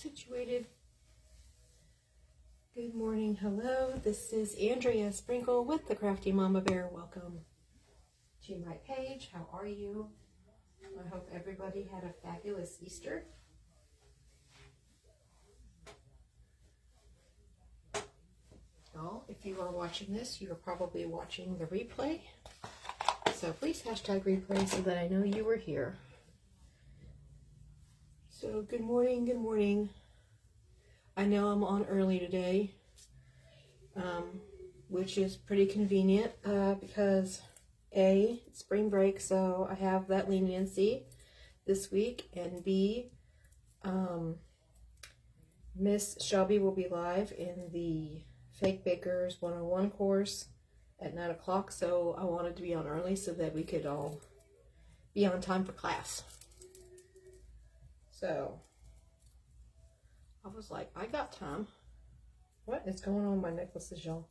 situated. Good morning, hello. This is Andrea Sprinkle with the Crafty Mama Bear. Welcome to my page. How are you? I hope everybody had a fabulous Easter. Well, if you are watching this, you are probably watching the replay. So please hashtag replay so that I know you were here. So good morning, good morning. I know I'm on early today, which is pretty convenient because A, it's spring break, so I have that leniency this week, and B, Miss Shelby will be live in the Fake Bakers 101 course at 9 o'clock, so I wanted to be on early so that we could all be on time for class. So I was like, I got time. What is going on with my necklaces, y'all?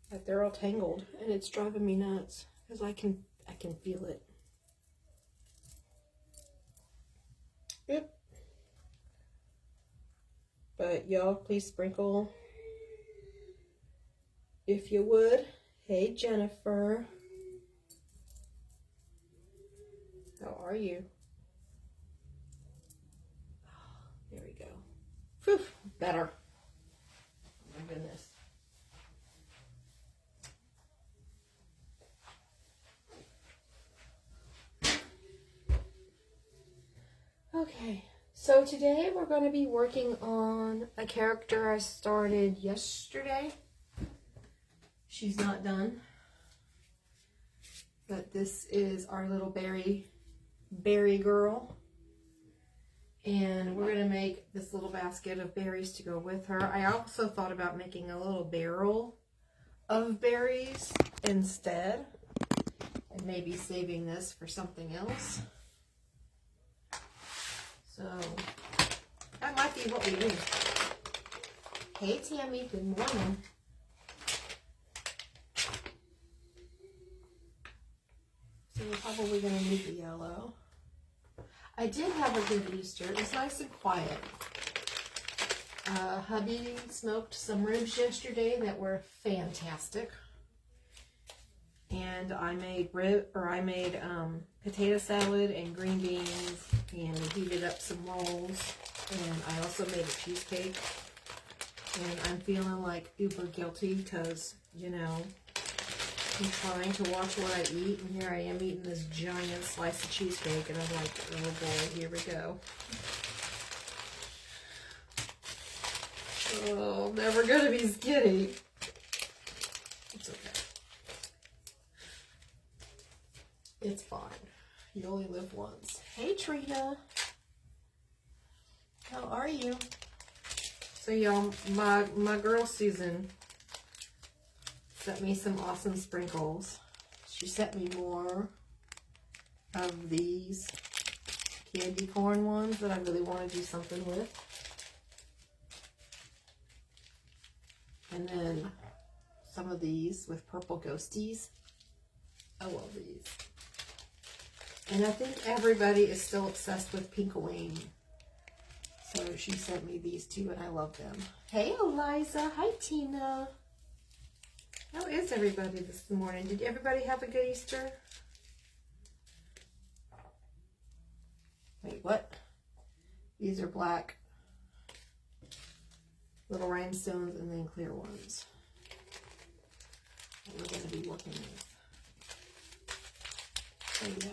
Like, they're all tangled and it's driving me nuts because I can feel it. Yep. But y'all, please sprinkle if you would. Hey, Jennifer. How are you? There we go. Whew, better. Oh my goodness. Okay, so today we're going to be working on a character I started yesterday. She's not done, but this is our little berry girl. And we're going to make this little basket of berries to go with her. I also thought about making a little barrel of berries instead, and maybe saving this for something else. So that might be what we do. Hey, Tammy, good morning. So we're probably going to need the yellow. I did have a good Easter. It was nice and quiet. Hubby smoked some ribs yesterday that were fantastic. And I made potato salad and green beans, and heated up some rolls. And I also made a cheesecake. And I'm feeling like uber guilty because, you know, I'm trying to watch what I eat, and here I am eating this giant slice of cheesecake, and I'm like, oh boy, here we go. Oh, I'm never gonna be skinny. It's okay. It's fine. You only live once. Hey, Trina. How are you? So, y'all, my girl Susan sent me some awesome sprinkles. She sent me more of these candy corn ones that I really want to do something with. And then some of these with purple ghosties. I love these. And I think everybody is still obsessed with Pinkawing. So she sent me these two, and I love them. Hey, Eliza. Hi, Tina. How is everybody this morning? Did everybody have a good Easter? Wait, what? These are black little rhinestones and then clear ones that we're going to be working with. So yeah,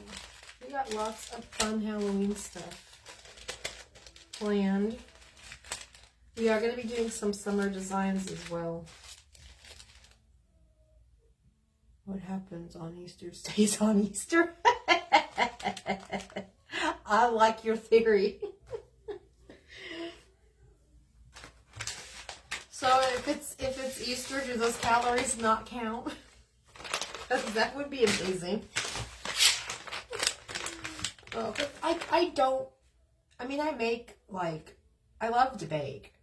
we got lots of fun Halloween stuff planned. We are going to be doing some summer designs as well. What happens on Easter stays on Easter. I like your theory. So if it's Easter, do those calories not count? Because that would be amazing. Oh, I make, like, I love to bake,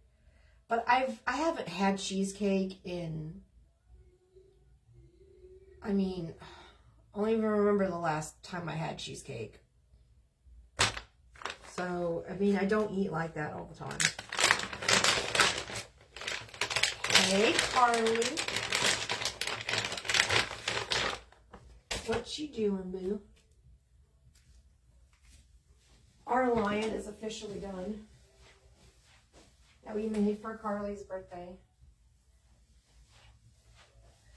but I haven't had cheesecake in, I don't even remember the last time I had cheesecake. So, I mean, I don't eat like that all the time. Hey, Carly. What you doing, boo? Our lion is officially done. That we made for Carly's birthday.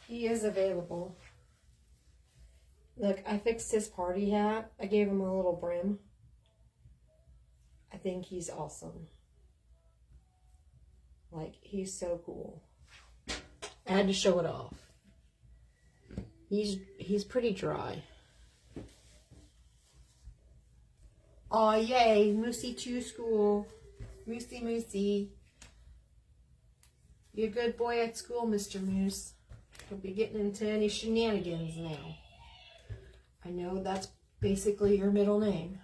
He is available. Look, I fixed his party hat. I gave him a little brim. I think he's awesome. Like, he's so cool. I had to show it off. He's pretty dry. Oh yay, Moosey to school. Moosey. You're a good boy at school, Mr. Moose. Don't be getting into any shenanigans now. I know that's basically your middle name.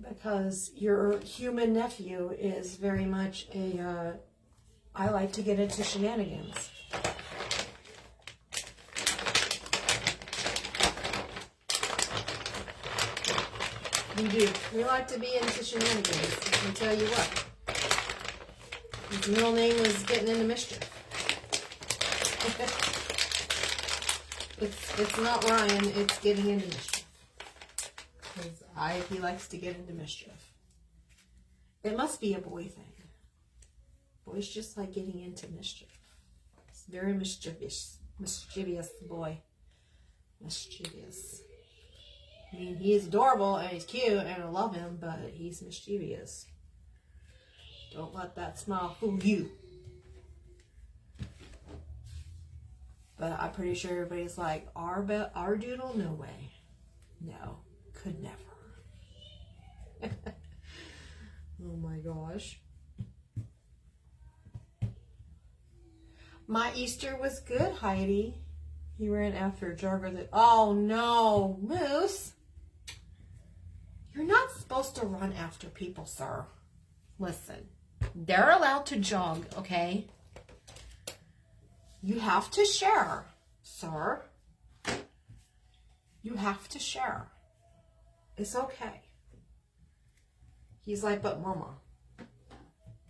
Because your human nephew is very much a, I like to get into shenanigans. We do. We like to be into shenanigans. I can tell you what. His middle name was getting into mischief. It's not Ryan, it's getting into mischief. Because he likes to get into mischief. It must be a boy thing. Boys just like getting into mischief. It's very mischievous. Mischievous boy. Mischievous. I mean, he's adorable and he's cute and I love him, but he's mischievous. Don't let that smile fool you. But I'm pretty sure everybody's like, our doodle? No way. No. Could never. Oh my gosh. My Easter was good, Heidi. He ran after a jogger that... Oh no, Moose. You're not supposed to run after people, sir. Listen. They're allowed to jog, okay? You have to share, sir. You have to share. It's okay. He's like, but Mama,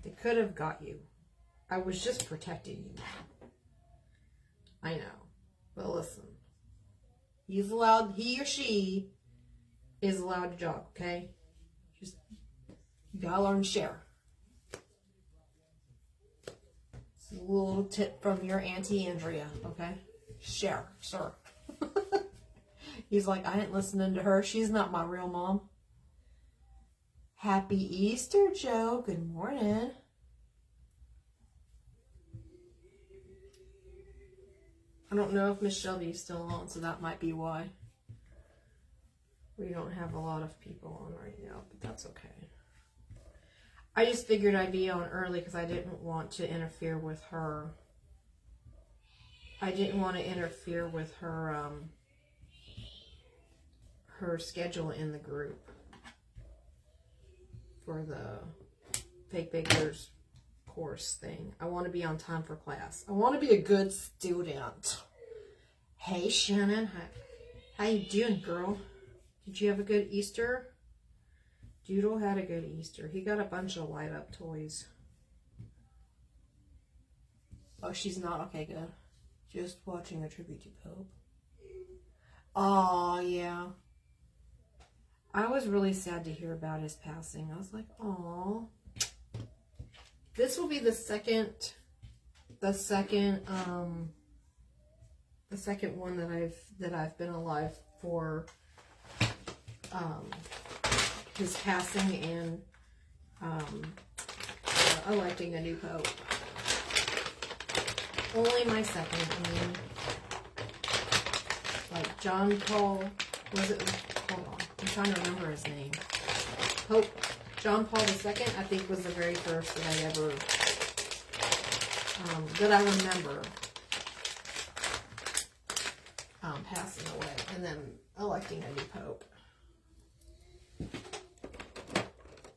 they could have got you. I was just protecting you. I know. But listen. He or she is allowed to jog, okay? Just, you gotta learn to share. It's a little tip from your Auntie Andrea, okay? Share, sir. He's like, I ain't listening to her. She's not my real mom. Happy Easter, Joe. Good morning. I don't know if Miss Shelby's still on, so that might be why. We don't have a lot of people on right now, but that's okay. I just figured I'd be on early because I didn't want to interfere with her. I didn't want to interfere with her, her schedule in the group for the Fake Bakers course thing. I want to be on time for class. I want to be a good student. Hey, Shannon. How you doing, girl? Did you have a good Easter? Doodle had a good Easter. He got a bunch of light up toys. Oh, she's not? Okay, good. Just watching a tribute to Pope. Oh, yeah. I was really sad to hear about his passing. I was like, oh. This will be the second one that I've been alive for his passing and electing a new pope. Only my second. I mean, like John Paul, was it? Hold on, I'm trying to remember his name. Pope John Paul II, I think, was the very first that I ever, that I remember passing away, and then electing a new pope,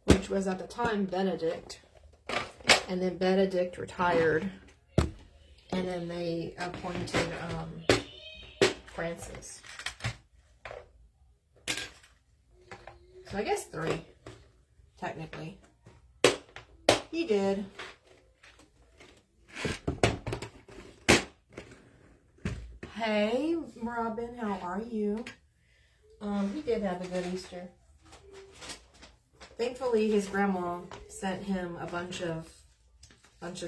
which was at the time Benedict, and then Benedict retired, and then they appointed Francis. So I guess 3, technically. He did. Hey, Robin, how are you? He did have a good Easter. Thankfully, his grandma sent him a bunch of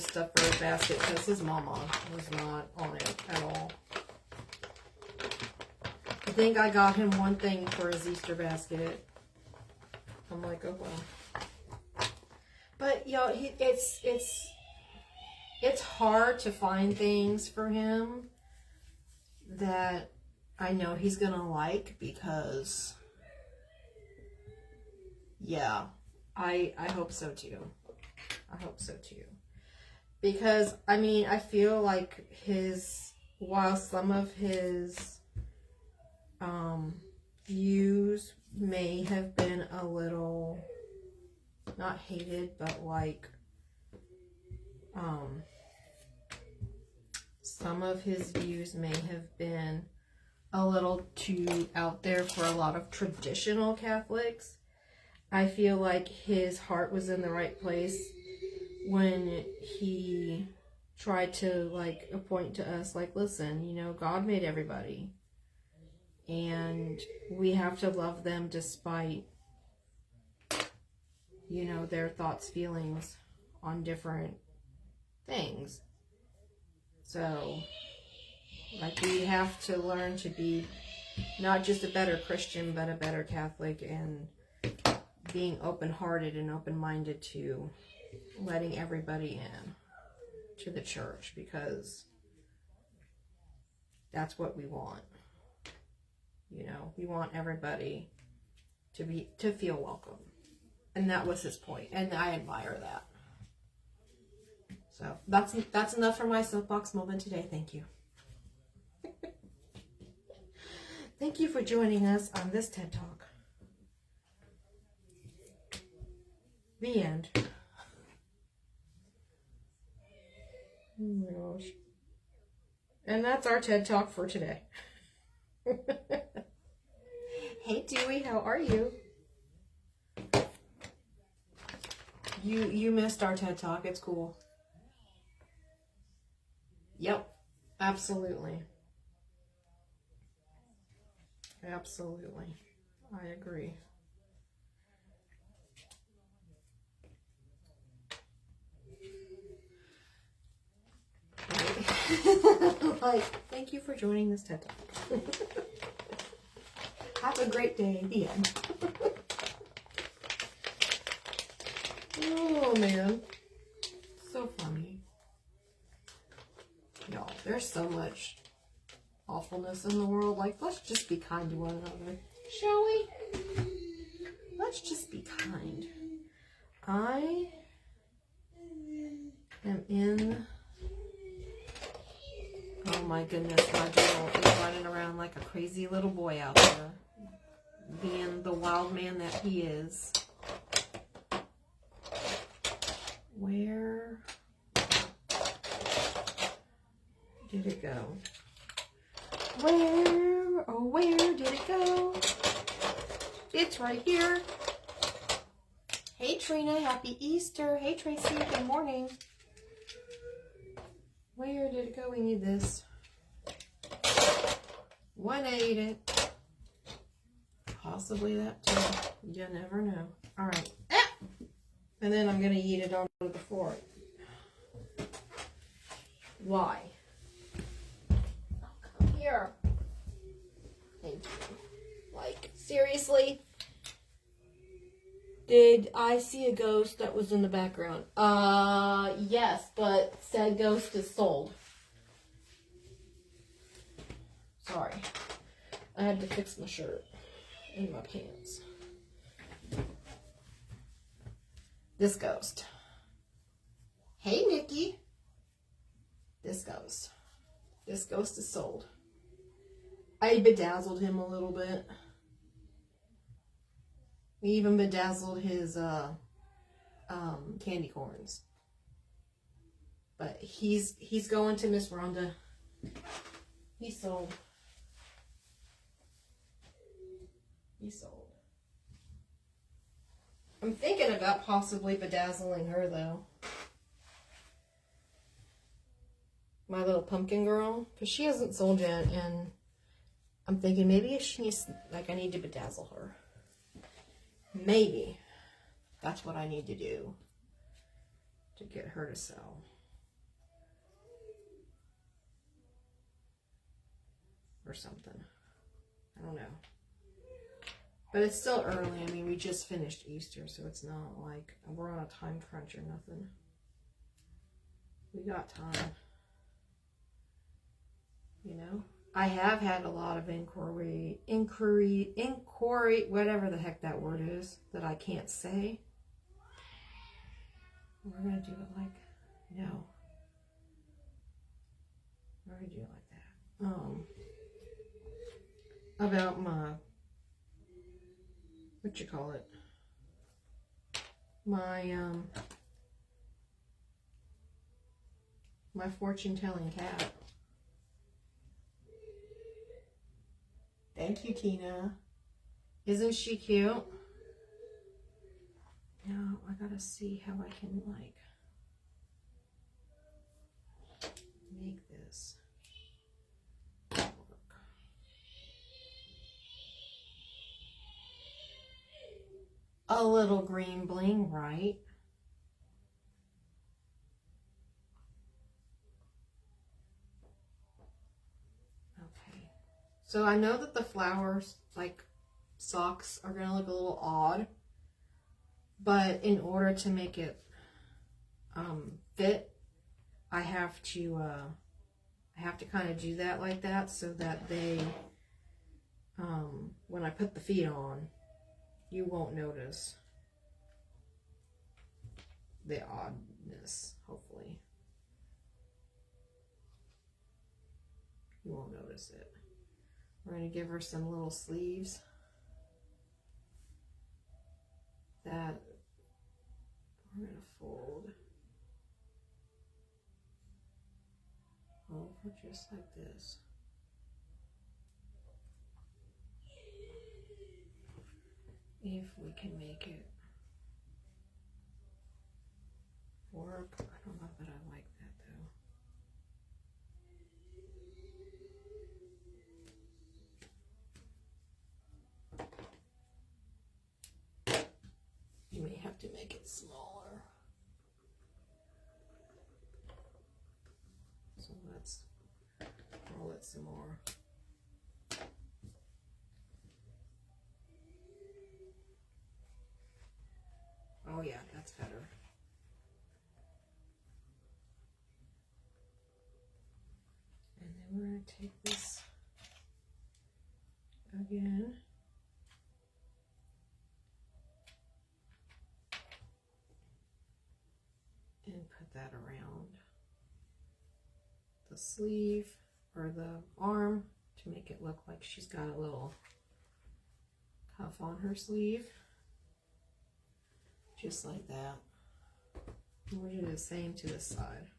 stuff for his basket because his mama was not on it at all. I think I got him one thing for his Easter basket. I'm like, oh well. But y'all, it's hard to find things for him that I know he's gonna like because, yeah, I hope so too. I hope so too. Because, I mean, I feel like while some of his views may have been a little, not hated, but like, some of his views may have been a little too out there for a lot of traditional Catholics. I feel like his heart was in the right place when he tried to like point to us like, listen, you know, God made everybody and we have to love them despite, you know, their thoughts, feelings on different things. So like we have to learn to be not just a better Christian but a better Catholic, and being open-hearted and open-minded to letting everybody in to the church, because that's what we want. You know, we want everybody to feel welcome. And that was his point, and I admire that. So that's enough for my soapbox moment today. Thank you. Thank you for joining us on this TED Talk. The end. Oh my gosh. And that's our TED Talk for today. Hey Dewey, how are you? You missed our TED Talk. It's cool. Yep. Absolutely. Absolutely. I agree. Like, thank you for joining this TED Talk. Have a great day. The end. Oh, man. So funny. Y'all, there's so much awfulness in the world. Like, let's just be kind to one another. Shall we? Let's just be kind. I am in... Oh my goodness, Roger is running around like a crazy little boy out there, being the wild man that he is. Where did it go? Where did it go? It's right here. Hey Trina, happy Easter. Hey Tracy, good morning. Where did it go? We need this. 180 it. Possibly that too. You never know. Alright. Ah! And then I'm going to eat it onto the floor. Why? Oh, come here. Thank you. Like, seriously? Did I see a ghost that was in the background? Yes, but said ghost is sold. Sorry. I had to fix my shirt and my pants. This ghost. Hey, Nikki. This ghost. This ghost is sold. I bedazzled him a little bit. We even bedazzled his candy corns. But he's going to Miss Rhonda. He's sold. He's sold. I'm thinking about possibly bedazzling her though. My little pumpkin girl, because she hasn't sold yet, and I'm thinking maybe if she needs, like, I need to bedazzle her. Maybe that's what I need to do to get her to sell. Or something. I don't know. But it's still early. I mean, we just finished Easter, so it's not like we're on a time crunch or nothing. We got time. You know? I have had a lot of inquiry, whatever the heck that word is, that I can't say. We're going to do it like, no. We're going to do it like that. About my, what you call it? My fortune-telling cat. Thank you, Tina. Isn't she cute? Now, I gotta see how I can, like, make this work. A little green bling, right? Okay. So I know that the flowers, like socks, are gonna look a little odd, but in order to make it fit, I have to kind of do that like that so that they, when I put the feet on, you won't notice the oddness, hopefully. You won't notice it. We're going to give her some little sleeves that we're going to fold over just like this. If we can make it work. I don't know that I like that though. You may have to make it smaller. So let's roll it some more. Oh yeah, that's better. And then we're going to take this again. And put that around the sleeve or the arm to make it look like she's got a little cuff on her sleeve. Just like that. And we're going to do the same to this side.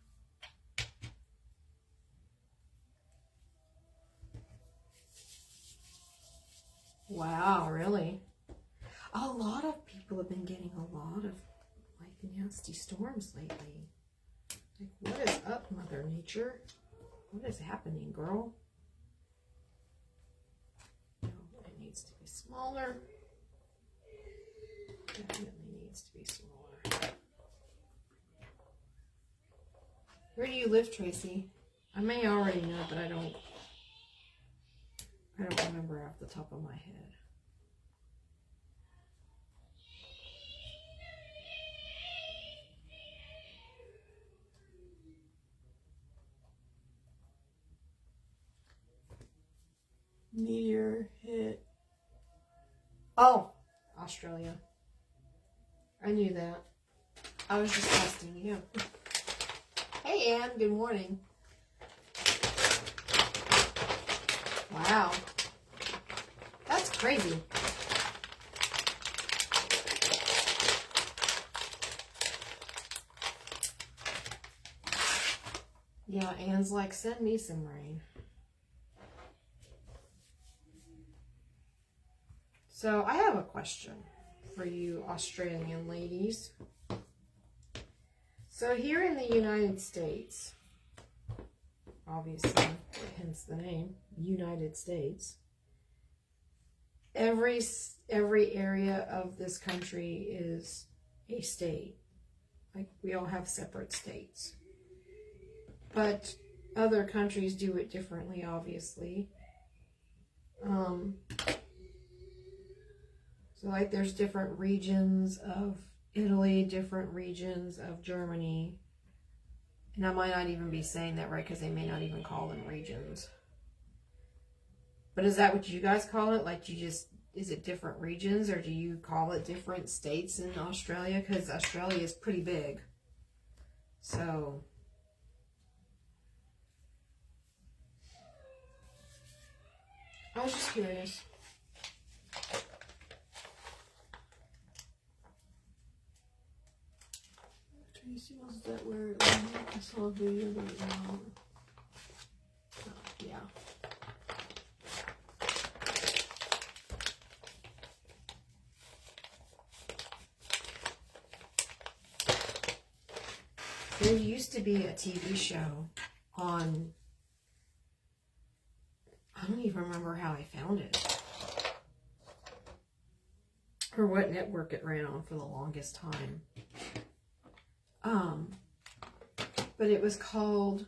Wow, really? A lot of people have been getting a lot of like nasty storms lately. Like, what is up, Mother Nature? What is happening, girl? No, it needs to be smaller. Definitely needs to be smaller. Where do you live, Tracy? I may already know, but I don't remember off the top of my head. Meteor hit. Oh, Australia. I knew that. I was just testing you. Hey, Ann. Good morning. Wow. That's crazy. Yeah, Ann's like, send me some rain. So I have a question for you Australian ladies. So here in the United States, obviously, hence the name, United States, every area of this country is a state. Like, we all have separate states. But other countries do it differently, obviously. So, like, there's different regions of Italy, different regions of Germany. And I might not even be saying that right because they may not even call them regions. But is that what you guys call it? Like, is it different regions, or do you call it different states in Australia? Because Australia is pretty big. So, I was just curious. Tracy, was that where I saw a video that yeah. There used to be a TV show on, I don't even remember how I found it, or what network it ran on for the longest time. But it was called,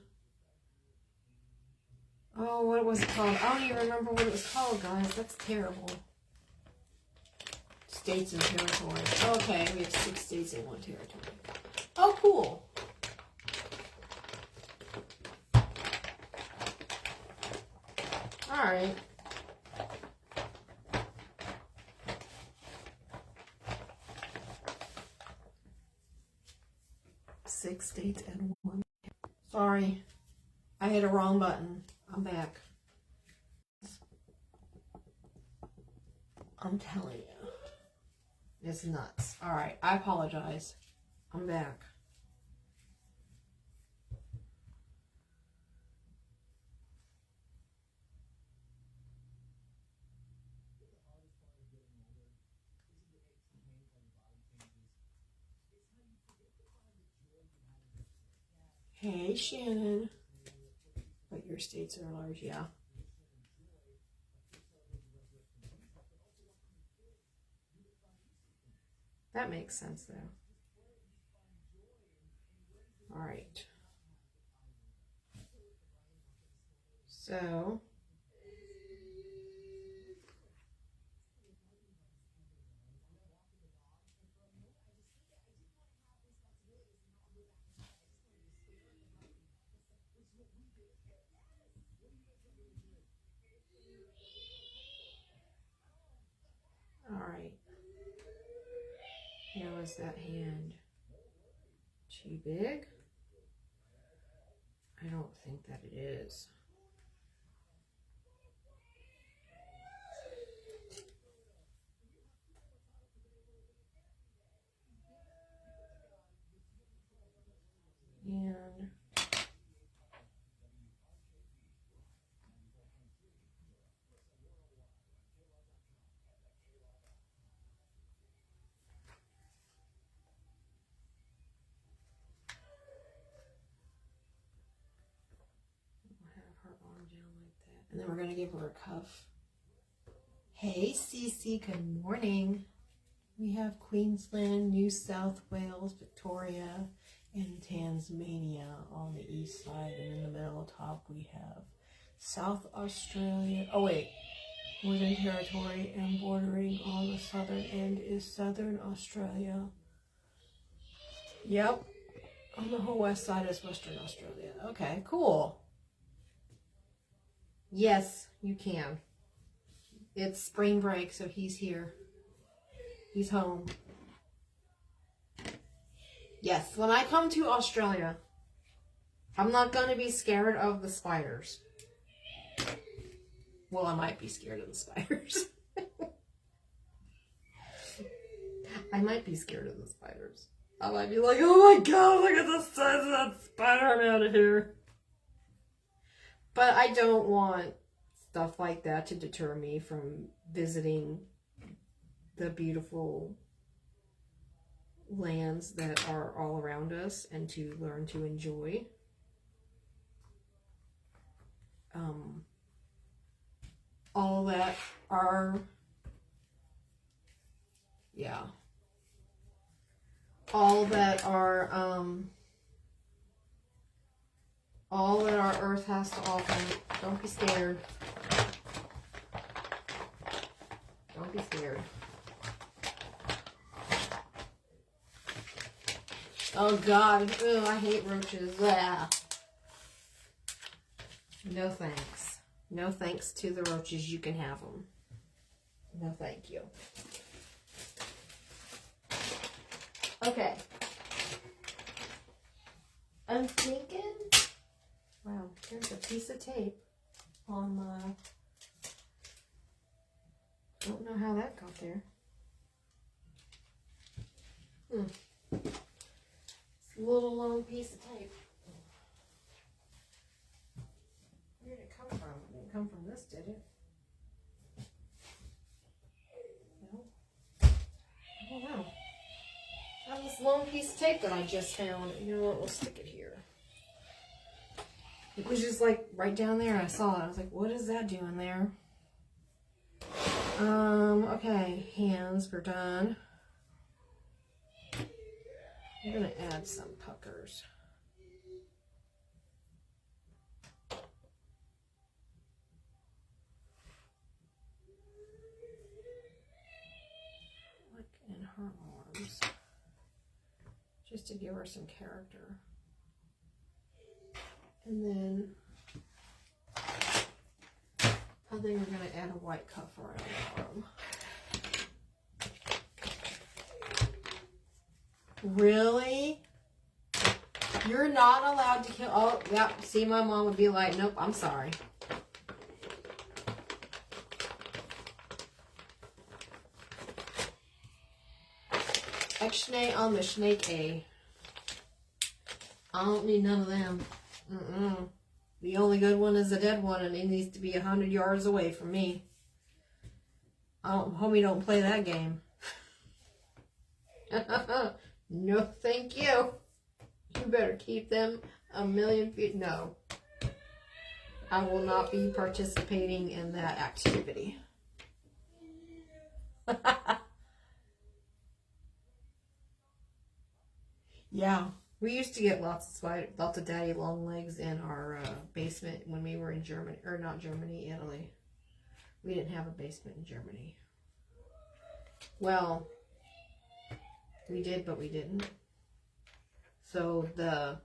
oh, what was it called? I don't even remember what it was called, guys. That's terrible. States and territories. Okay, we have 6 states and 1 territory. Oh, cool. All right. Six states and 1. Sorry, I hit a wrong button. I'm back. I'm telling you, it's nuts. All right, I apologize. I'm back. Hey, Shannon. But your states are large, yeah. That makes sense, though. All right. So, all right. Here was that hand. Too big? I don't think that it is. And her arm down like that. And then we're going to give her a cuff. Hey, Cece, good morning. We have Queensland, New South Wales, Victoria, and Tasmania on the east side. And in the middle top, we have South Australia. Oh, wait. Northern Territory, and bordering on the southern end is Southern Australia. Yep. On the whole west side is Western Australia. Okay, cool. Yes, you can. It's spring break, so he's here. He's home. Yes, when I come to Australia, I'm not going to be scared of the spiders. Well, I might be scared of the spiders. I might be scared of the spiders. I might be like, oh my god, look at the size of that spider, I'm out of here. But I don't want stuff like that to deter me from visiting the beautiful lands that are all around us and to learn to enjoy. All that are, yeah, all that our earth has to offer. Don't be scared. Don't be scared. Oh God, ew, I hate roaches. Blah. No thanks. No thanks to the roaches. You can have them. No thank you. Okay. I'm thinking, wow, there's a piece of tape on my, I don't know how that got there. It's a little long piece of tape. Where did it come from? It didn't come from this, did it? No. I don't know. I have this long piece of tape that I just found. You know what? We'll stick it here. It was just like right down there. I saw it. I was like, what is that doing there? Okay. Hands, we're done. I'm going to add some puckers. Like in her arms. Just to give her some character. And then I think we're going to add a white cuff around the arm. Really? You're not allowed to kill. Oh, yeah. See, my mom would be like, nope, I'm sorry. X-Nay on the Snake A. I don't need none of them. The only good one is the dead one, and it needs to be 100 yards away from me. Homie, don't play that game. No, thank you. You better keep them a million feet. No. I will not be participating in that activity. Yeah. We used to get lots of daddy long legs in our basement when we were in Germany, or not Germany, Italy. We didn't have a basement in Germany. Well, we did, but we didn't. So the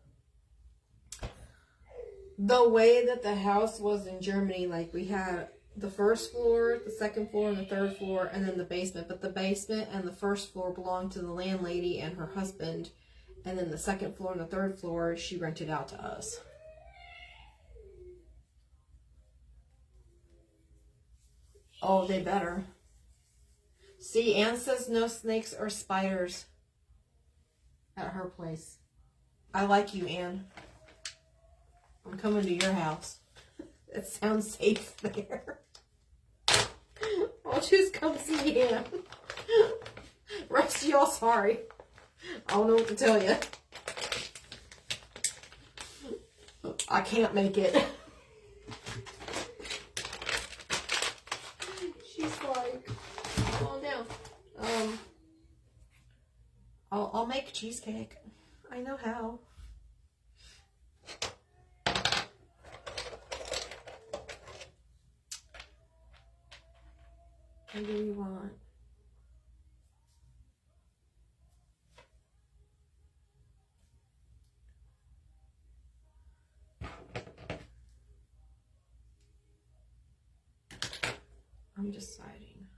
way that the house was in Germany, like we had the first floor, the second floor, and the third floor, and then the basement. But the basement and the first floor belonged to the landlady and her husband. And then the second floor and the third floor, she rented out to us. Oh, they better. See, Anne says no snakes or spiders at her place. I like you, Anne. I'm coming to your house. It sounds safe there. I'll just come see Anne. Rest of y'all, sorry. I don't know what to tell you. I can't make it. She's like, calm down. I'll make cheesecake. I know how. What do you want? I'm deciding.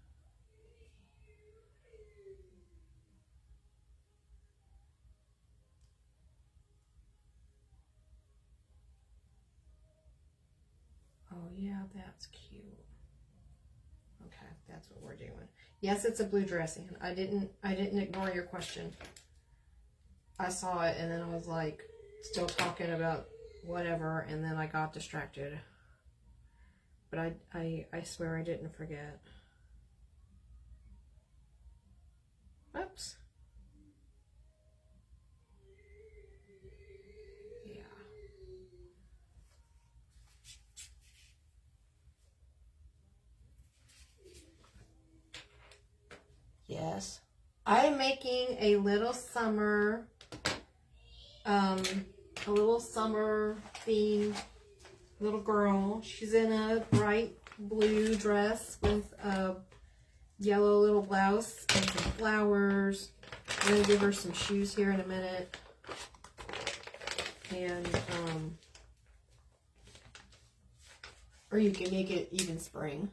Oh yeah, that's cute. Okay, that's what we're doing. Yes, it's a blue dress, Anne. I didn't ignore your question. I saw it and then I was like still talking about whatever, and then I got distracted. But I swear I didn't forget. Oops. I'm making a little summer themed little girl. She's in a bright blue dress with a yellow little blouse and some flowers. I'm going to give her some shoes here in a minute. And, or you can make it even spring.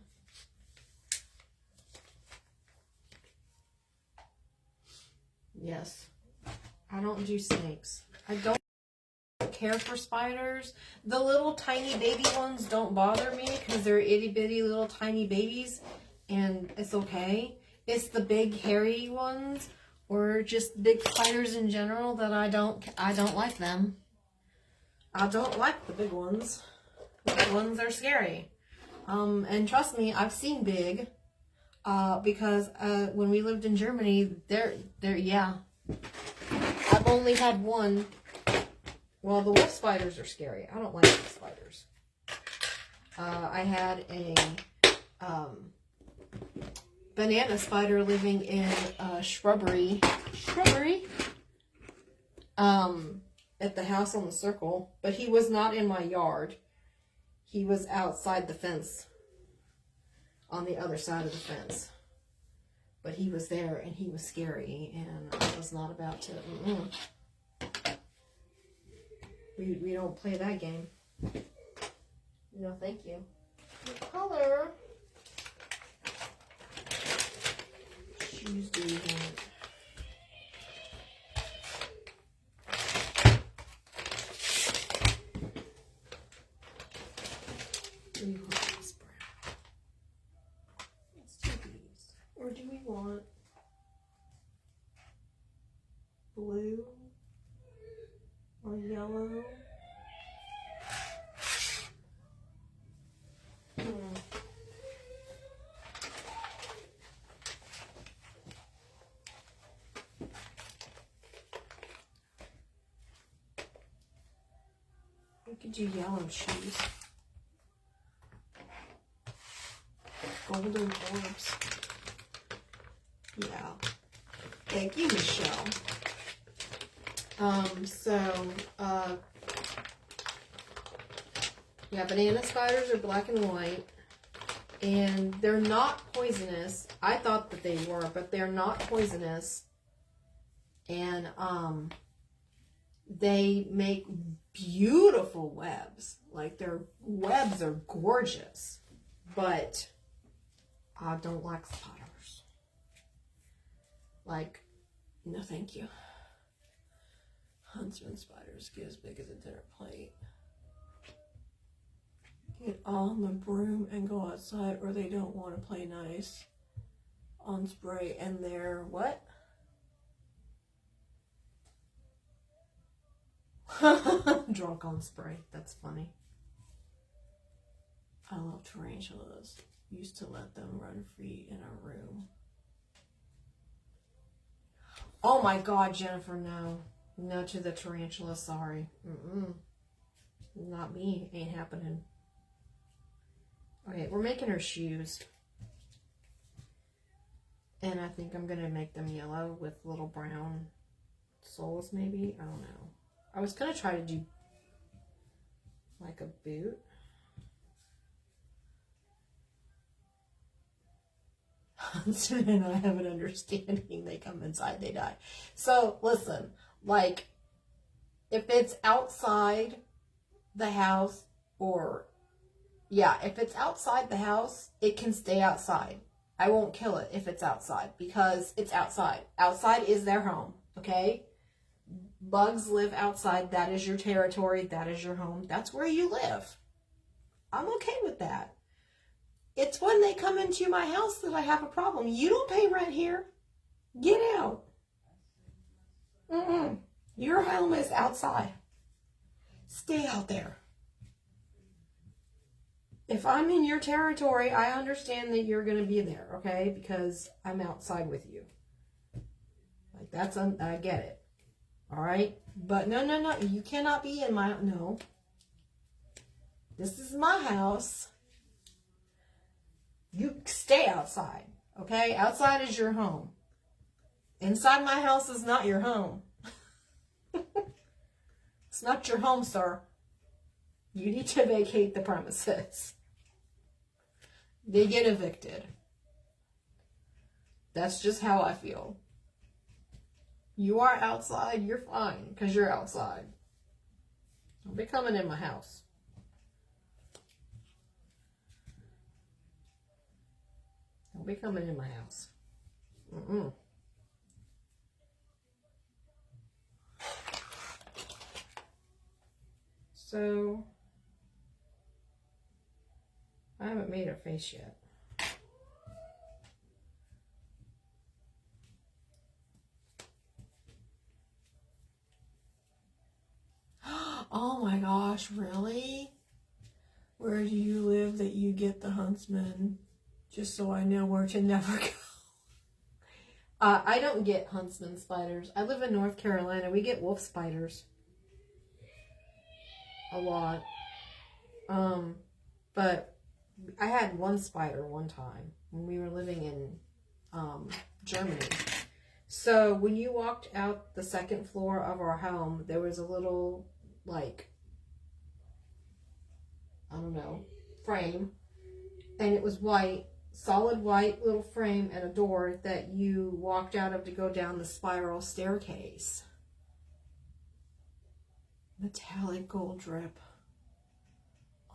Yes. I don't do snakes. I don't care for spiders. The little tiny baby ones don't bother me because they're itty bitty little tiny babies and it's okay. It's the big hairy ones or just big spiders in general that I don't like them. I don't like the big ones. The big ones are scary. And trust me, I've seen big because when we lived in Germany, yeah. I've only had one. Well, the wolf spiders are scary. I don't like wolf spiders. I had a banana spider living in a shrubbery at the house on the circle, but he was not in my yard. He was outside the fence on the other side of the fence. But he was there and he was scary and I was not about to. We don't play that game. No, thank you. What color shoes do you want? Do we want this brown? Let's do these. Or do we want blue or yellow? We could do yellow shoes. Golden orbs. Yeah. Thank you, Michelle. Yeah, banana spiders are black and white. And they're not poisonous. I thought that they were, but they're not poisonous. And they make beautiful webs. Like, their webs are gorgeous. But I don't like spiders. Like, no thank you. Huntsman spiders get as big as a dinner plate. Get on the broom and go outside, or they don't want to play nice. On spray, and they're what? Drunk on spray. That's funny. I love tarantulas. Used to let them run free in our room. Oh my God, Jennifer, no. No to the tarantula, sorry. Not me. Ain't happening. Okay, we're making her shoes. And I think I'm going to make them yellow with little brown soles, maybe. I don't know. I was going to try to do like a boot. Huntsman and I have an understanding. They come inside, they die. So, listen. Like, if it's outside the house or... Yeah, if it's outside the house, it can stay outside. I won't kill it if it's outside because it's outside. Outside is their home, okay? Bugs live outside. That is your territory. That is your home. That's where you live. I'm okay with that. It's when they come into my house that I have a problem. You don't pay rent here. Get out. Your home is outside. Stay out there. If I'm in your territory, I understand that you're going to be there, okay? Because I'm outside with you. Like, that's, I get it. All right? But no. You cannot be in my, no. This is my house. You stay outside, okay? Outside is your home. Inside my house is not your home. It's not your home, sir. You need to vacate the premises. They get evicted. That's just how I feel. You are outside, you're fine, because you're outside. Don't be coming in my house. Don't be coming in my house. Mm-mm. So, I haven't made her face yet. Oh my gosh, really? Where do you live that you get the huntsman? Just so I know where to never go. I don't get huntsman spiders. I live in North Carolina. We get wolf spiders. A lot. But I had one spider one time when we were living in Germany. So when you walked out the second floor of our home, there was a little, like, I don't know, frame. And it was white, solid white little frame, and a door that you walked out of to go down the spiral staircase. Metallic gold drip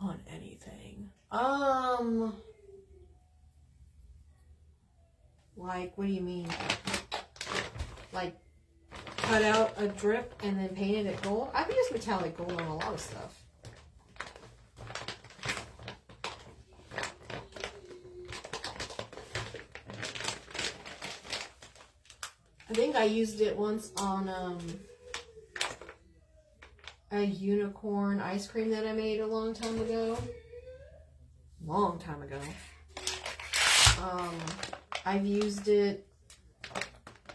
on anything. Like, what do you mean? Like, cut out a drip and then painted it gold? I've used metallic gold on a lot of stuff. I think I used it once on a unicorn ice cream that I made a long time ago. Long time ago. I've used it.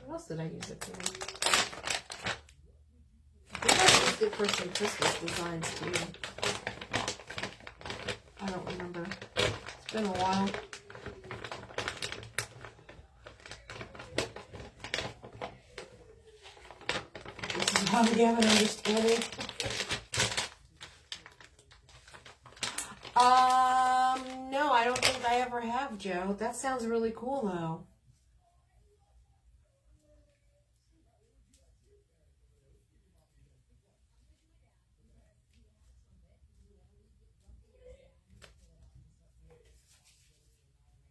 What else did I use it for? I think I used it for some Christmas designs too. I don't remember. It's been a while. This is how we have an understanding. No, I don't think I ever have, Joe. That sounds really cool, though.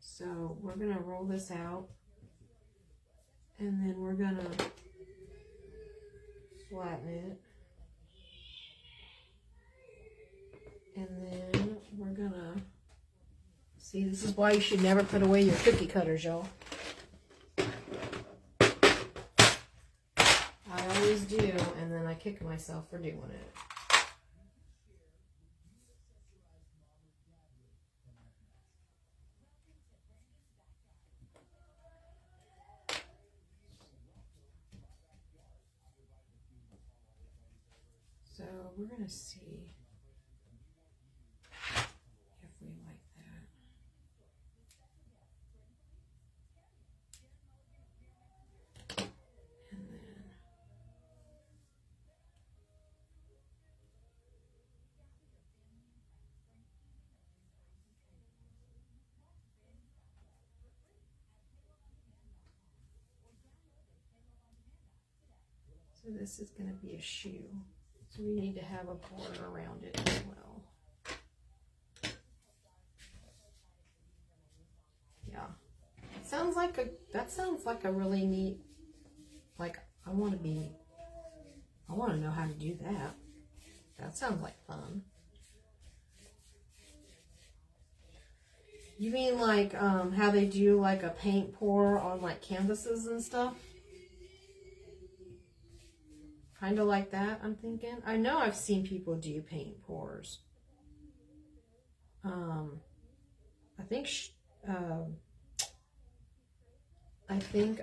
So we're going to roll this out, and then we're going to flatten it. And then we're going to, see, this is why you should never put away your cookie cutters, y'all. I always do, and then I kick myself for doing it. So we're going to see if we like that. And then so this is going to be a shoe. So we need to have a border around it as well. Yeah. That sounds like a really neat, like, I want to know how to do that. That sounds like fun. You mean like how they do like a paint pour on like canvases and stuff? Kind of like that, I'm thinking. I know I've seen people do paint pours. I think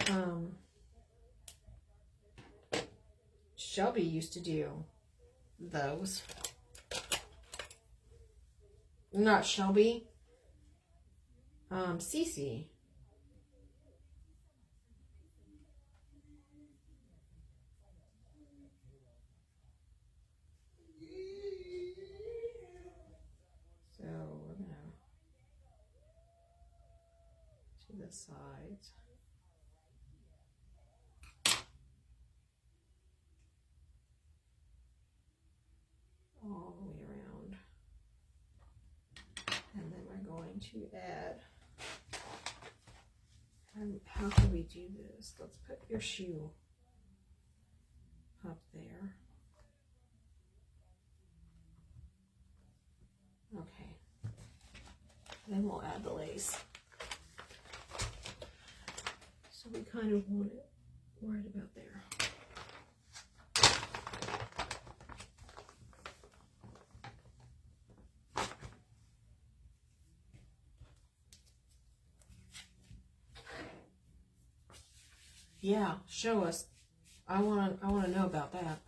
Shelby used to do those. Not Shelby. Cece. the sides. All the way around. And then we're going to add, how can we do this? Let's put your shoe up there. Okay. Then we'll add the lace. So we kind of want it right about there. Yeah, show us. I want to know about that.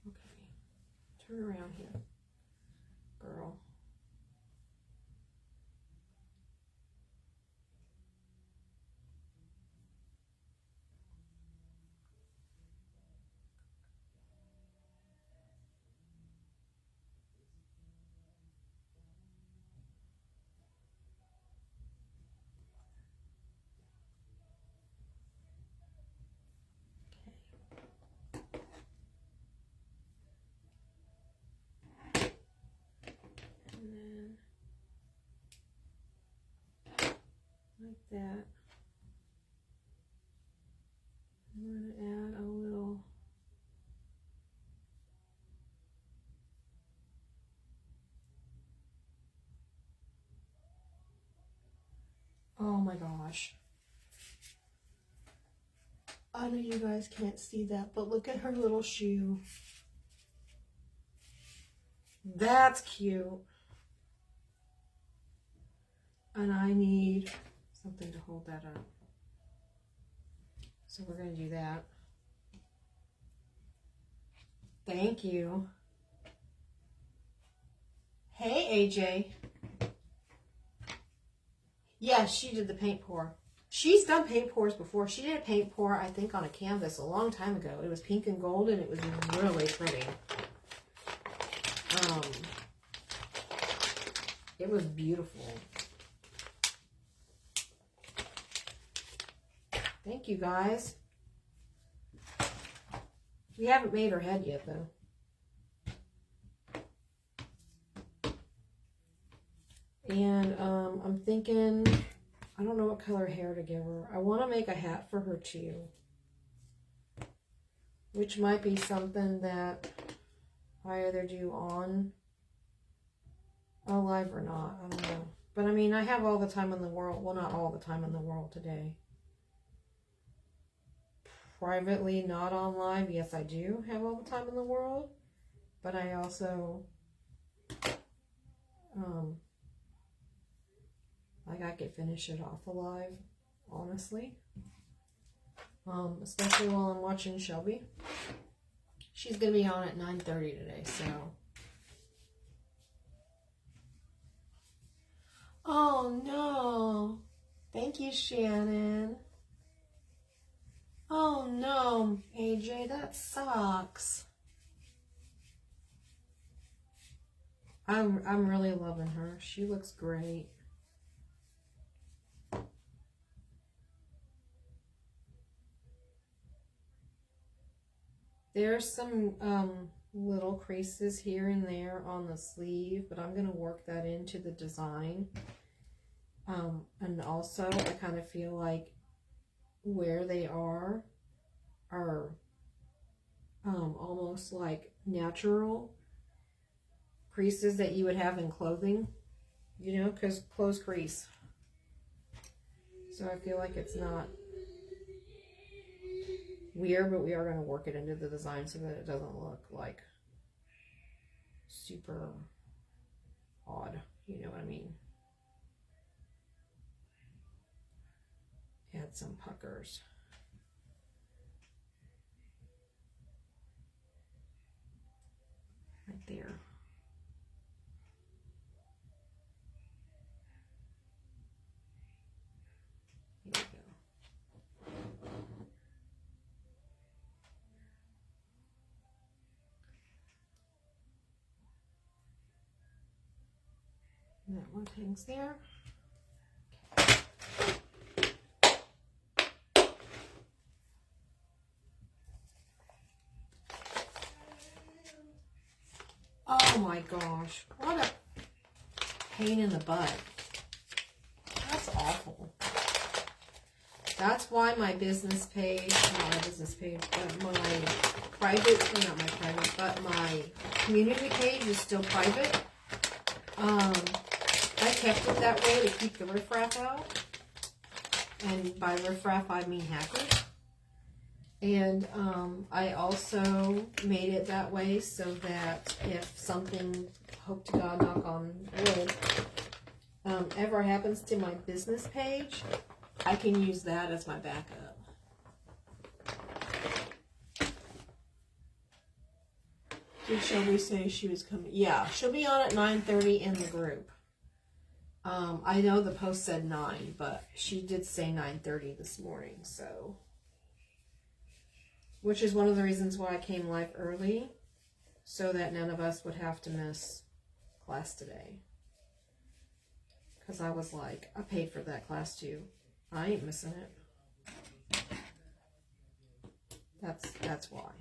Okay. Turn around here, girl. And then like that. I'm going to add a little oh my gosh. I know you guys can't see that, but look at her little shoe. That's cute. And I need something to hold that up. So we're going to do that. Thank you. Hey, AJ. Yeah, she did the paint pour. She's done paint pours before. She did a paint pour, I think, on a canvas a long time ago. It was pink and gold, and it was really pretty. It was beautiful. Thank you, guys. We haven't made her head yet, though. And I'm thinking, I don't know what color hair to give her. I want to make a hat for her too, which might be something that I either do on a live or not. I don't know. But I mean, I have all the time in the world. Well, not all the time in the world today. Privately, not on live. Yes, I do have all the time in the world. But I also, like, I could finish it off alive, honestly. Especially while I'm watching Shelby. She's going to be on at 9:30 today, so. Oh, no. Thank you, Shannon. Oh, no, AJ, that sucks. I'm really loving her. She looks great. There's some little creases here and there on the sleeve, but I'm going to work that into the design. And also, I kind of feel like where they are almost like natural creases that you would have in clothing, you know, because clothes crease. So I feel like it's not weird, but we are going to work it into the design so that it doesn't look like super odd, you know what I mean? add some puckers. Right there. Here we go. And that one hangs there. Oh my gosh, what a pain in the butt. That's awful. That's why my business page, not my business page, but my private, not my private, but my community page is still private. I kept it that way to keep the riffraff out. And by riffraff, I mean hackers. And I also made it that way so that if something, hope to God, knock on wood, ever happens to my business page, I can use that as my backup. Did Shelby say she was coming? Yeah, she'll be on at 9:30 in the group. I know the post said 9, but she did say 9:30 this morning, so. Which is one of the reasons why I came live early, so that none of us would have to miss class today. Because I was like, I paid for that class too. I ain't missing it. That's why.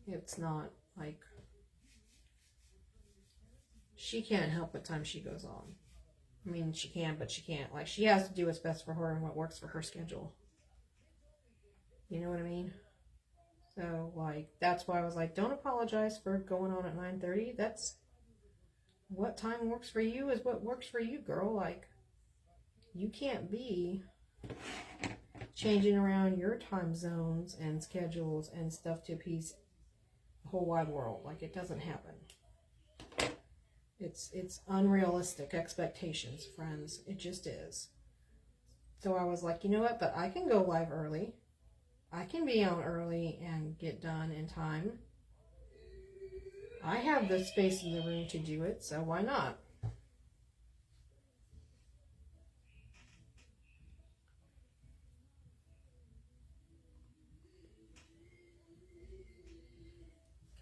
It's not like, she can't help what time she goes on. I mean, she can, but she can't. Like, she has to do what's best for her and what works for her schedule. You know what I mean? So, like, that's why I was like, don't apologize for going on at 9:30. That's what time works for you is what works for you, girl. Like, you can't be changing around your time zones and schedules and stuff to appease the whole wide world. Like, it doesn't happen. It's unrealistic expectations, friends. It just is. So I was like, you know what? But I can go live early. I can be on early and get done in time. I have the space in the room to do it, so why not?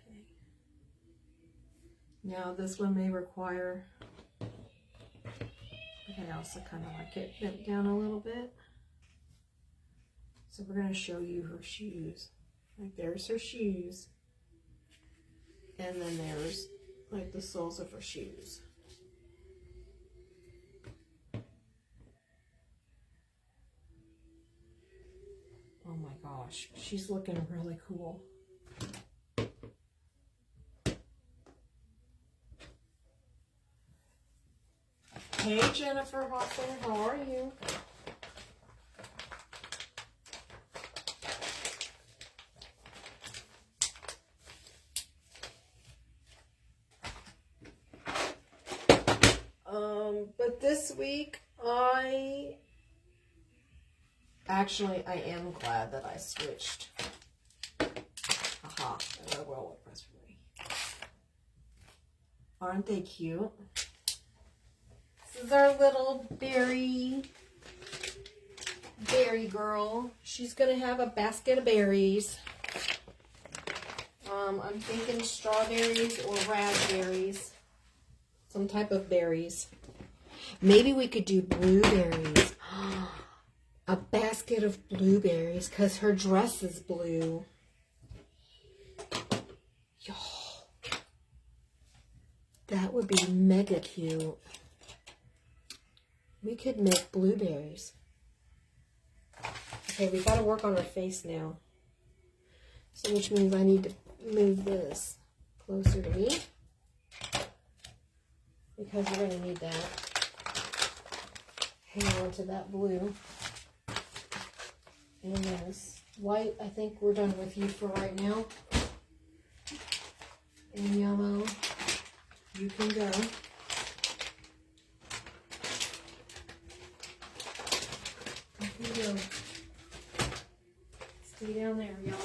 Okay. Now this one may require, but I also kind of like it bent down a little bit. So we're going to show you her shoes. Like, there's her shoes. And then there's, like, the soles of her shoes. Oh my gosh. She's looking really cool. Hey, Jennifer Hawthorne. How are you? But this week, I am glad that I switched. Aha, I will with press for me. Aren't they cute? This is our little berry girl. She's gonna have a basket of berries. I'm thinking strawberries or raspberries. Some type of berries. Maybe we could do blueberries. A basket of blueberries, because her dress is blue. Y'all, that would be mega cute. We could make blueberries. Okay, we got to work on her face now. So which means I need to move this closer to me, because we're going to need that. Hang on to that blue. And this white, I think we're done with you for right now. And yellow, you can go. Here we go. See you down there, yellow.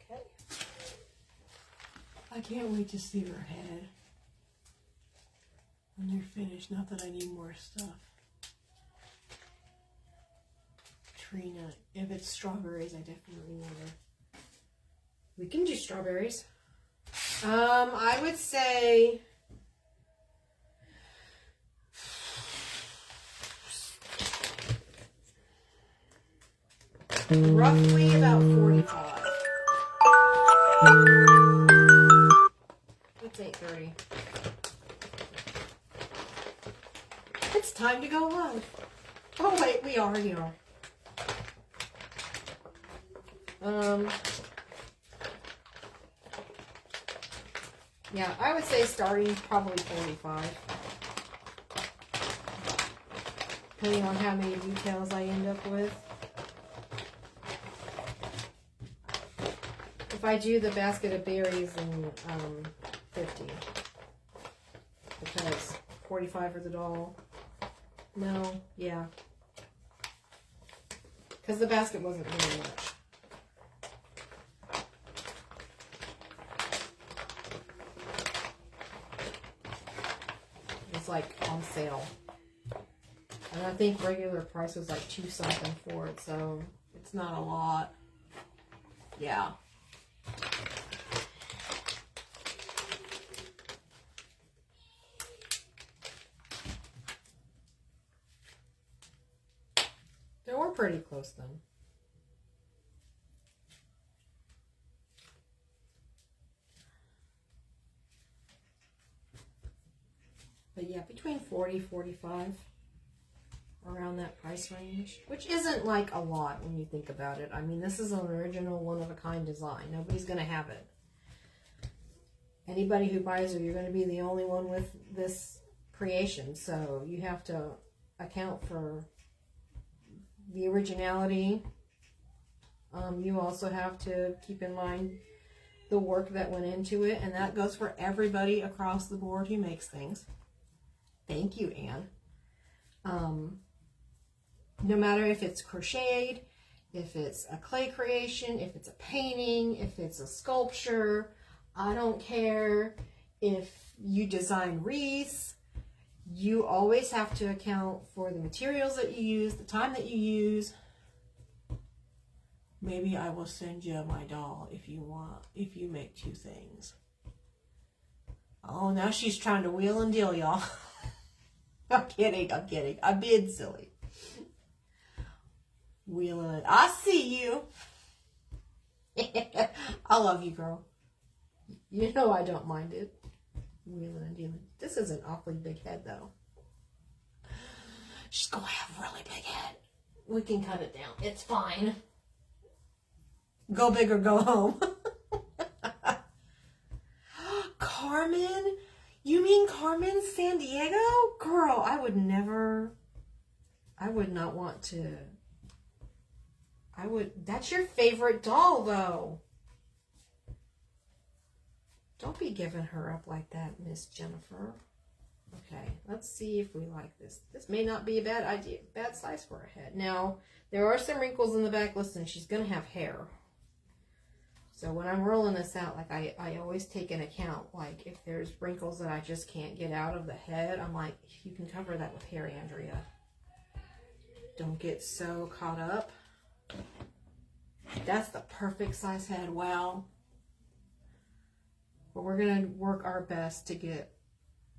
Okay. I can't wait to see her head when they're finished. Not that I need more stuff. Tree nut. If it's strawberries, I definitely want to. We can do strawberries. I would say roughly about 45. It's 8:30. It's time to go live. Oh wait, we already are. Yeah, I would say starting probably 45. Depending on how many details I end up with. If I do the basket of berries, then 50. Because 45 for the doll. No, yeah. Because the basket wasn't very much. Like on sale, and I think regular price was like $2 something for it, so it's not a lot. Yeah. They were pretty close then. But yeah, between 40, 45, around that price range, which isn't like a lot when you think about it. I mean, this is an original one-of-a-kind design. Nobody's going to have it. Anybody who buys it, you're going to be the only one with this creation. So you have to account for the originality. You also have to keep in mind the work that went into it. And that goes for everybody across the board who makes things. Thank you, Anne. No matter if it's crocheted, if it's a clay creation, if it's a painting, if it's a sculpture, I don't care. If you design wreaths, you always have to account for the materials that you use, the time that you use. Maybe I will send you my doll if you want, if you make 2 things. Oh, now she's trying to wheel and deal, y'all. I'm kidding. I'm being silly. Wheeling. I see you. I love you, girl. You know I don't mind it. Wheeling and dealing. This is an awfully big head, though. She's going to have a really big head. We can cut it down. It's fine. Go big or go home. Carmen? You mean Carmen Sandiego? Girl, I would not want to. That's your favorite doll, though. Don't be giving her up like that, Miss Jennifer. Okay, let's see if we like this. This may not be a bad idea, bad size for a head. Now, there are some wrinkles in the back. Listen, she's going to have hair. So when I'm rolling this out, like I always take into account, like if there's wrinkles that I just can't get out of the head, I'm like, you can cover that with hair, Andrea. Don't get so caught up. That's the perfect size head. Wow. But we're going to work our best to get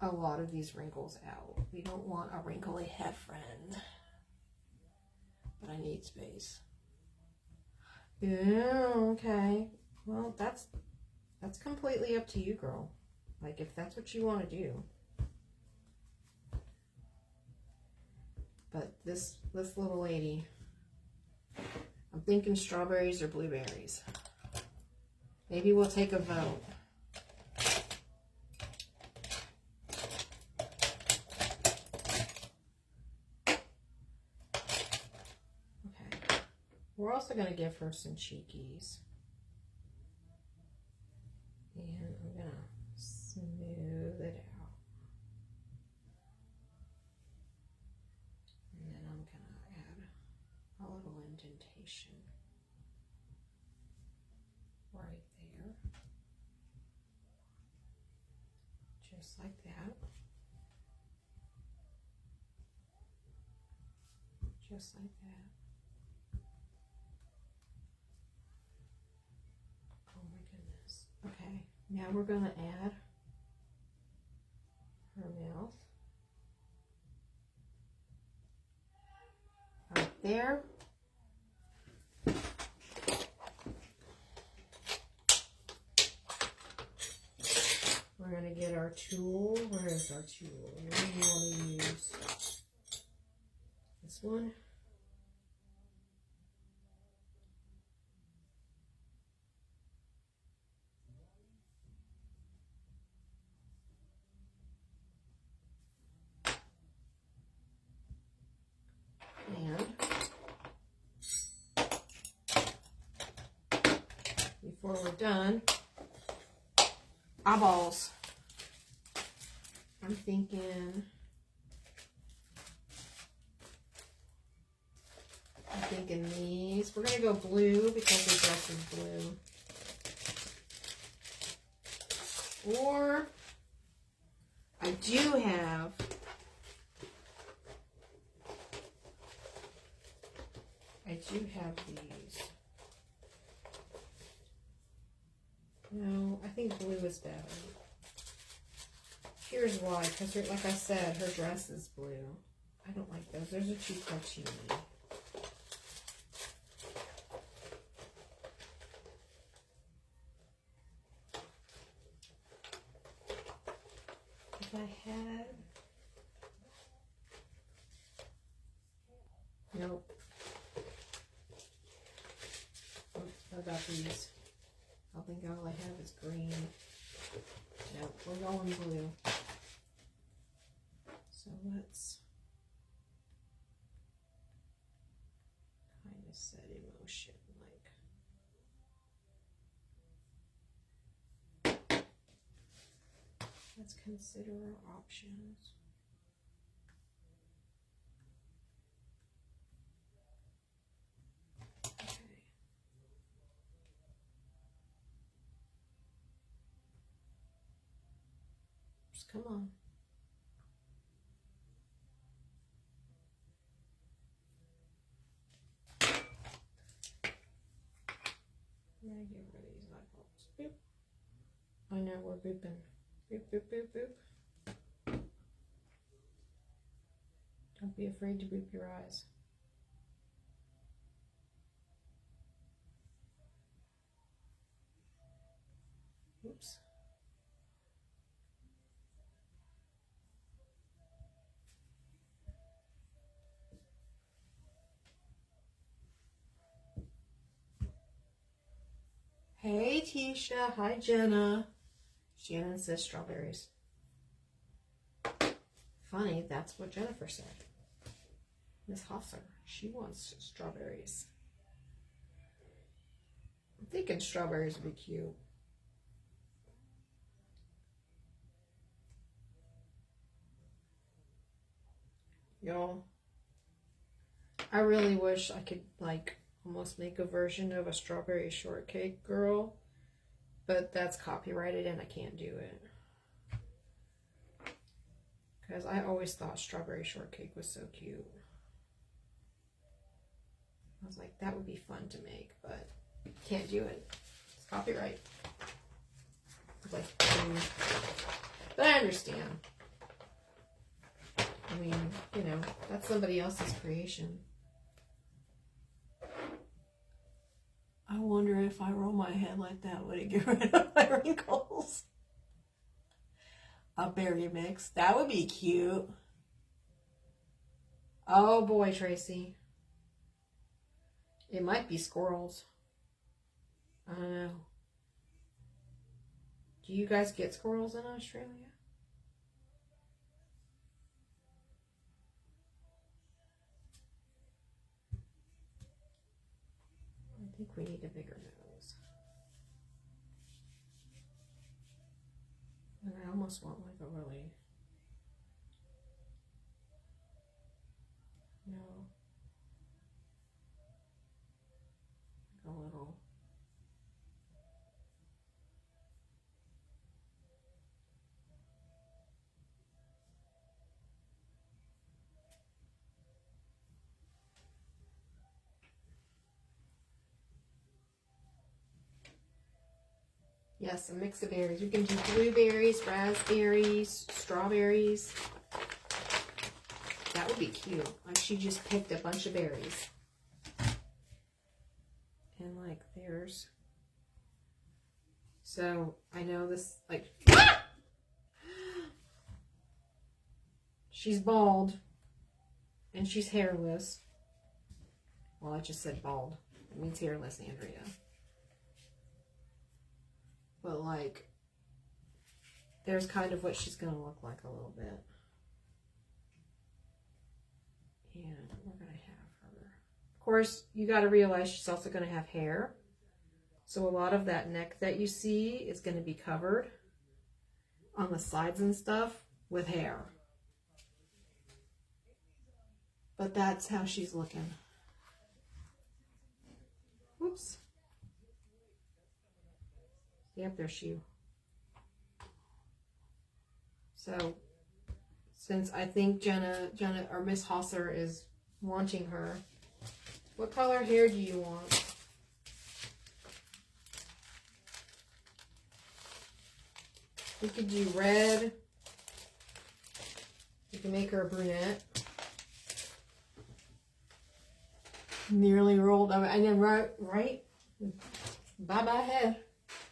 a lot of these wrinkles out. We don't want a wrinkly head, friend. But I need space. Yeah, okay. Well, that's completely up to you, girl. Like, if that's what you want to do. But this little lady, I'm thinking strawberries or blueberries. Maybe we'll take a vote. Okay. We're also going to give her some cheekies. And I'm going to indentation right there, just like that, just like that. Oh my goodness. Okay, now we're going to add her mouth right there. We're going to get our tool. Where is our tool? What do you want to use? This one. And before we're done, eyeballs. I'm thinking these. We're gonna go blue because the dress is blue. Or I do have these. No, I think blue is better. Here's why, because like I said, her dress is blue. I don't like those. Those are too cartoony. If I had... Nope. What about these? I think all I have is green. Nope, we're going blue. So let's kind of set in motion, like, let's consider our options. Okay. Just come on. I'm gonna get rid of these eyeballs. Boop. I know we're booping. Boop, boop, boop, boop. Don't be afraid to boop your eyes. Oops. Hey, Tisha. Hi, Jenna. Shannon says strawberries. Funny, that's what Jennifer said. Miss Hoffer, she wants strawberries. I'm thinking strawberries would be cute. Y'all, I really wish I could, like, almost make a version of a strawberry shortcake girl, but that's copyrighted and I can't do it. Because I always thought strawberry shortcake was so cute. I was like, that would be fun to make, but can't do it. It's copyright. Like, but I understand. I mean, you know, that's somebody else's creation. I wonder if I roll my head like that, would it get rid of my wrinkles? A berry mix. That would be cute. Oh boy, Tracy. It might be squirrels. I don't know. Do you guys get squirrels in Australia? I think we need a bigger nose. And I almost want like a really... No. Yes, a mix of berries. We can do blueberries, raspberries, strawberries. That would be cute. Like she just picked a bunch of berries. And like there's... So I know this, like... She's bald. And she's hairless. Well, I just said bald. It means hairless, Andrea. But like, there's kind of what she's going to look like a little bit. And we're going to have her. Of course, you got to realize she's also going to have hair. So a lot of that neck that you see is going to be covered on the sides and stuff with hair. But that's how she's looking. Whoops. Yep, there's you. So, since I think Jenna or Miss Hosser is wanting her, what color hair do you want? We could do red. You can make her a brunette. Nearly rolled. I know, right? Bye-bye head.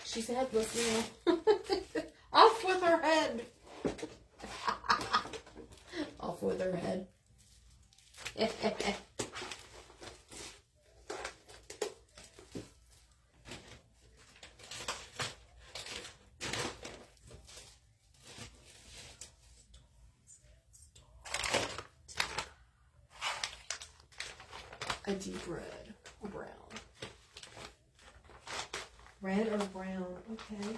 She's headless now. Off with her head. Off with her head. A deep red or brown. Red or brown, okay.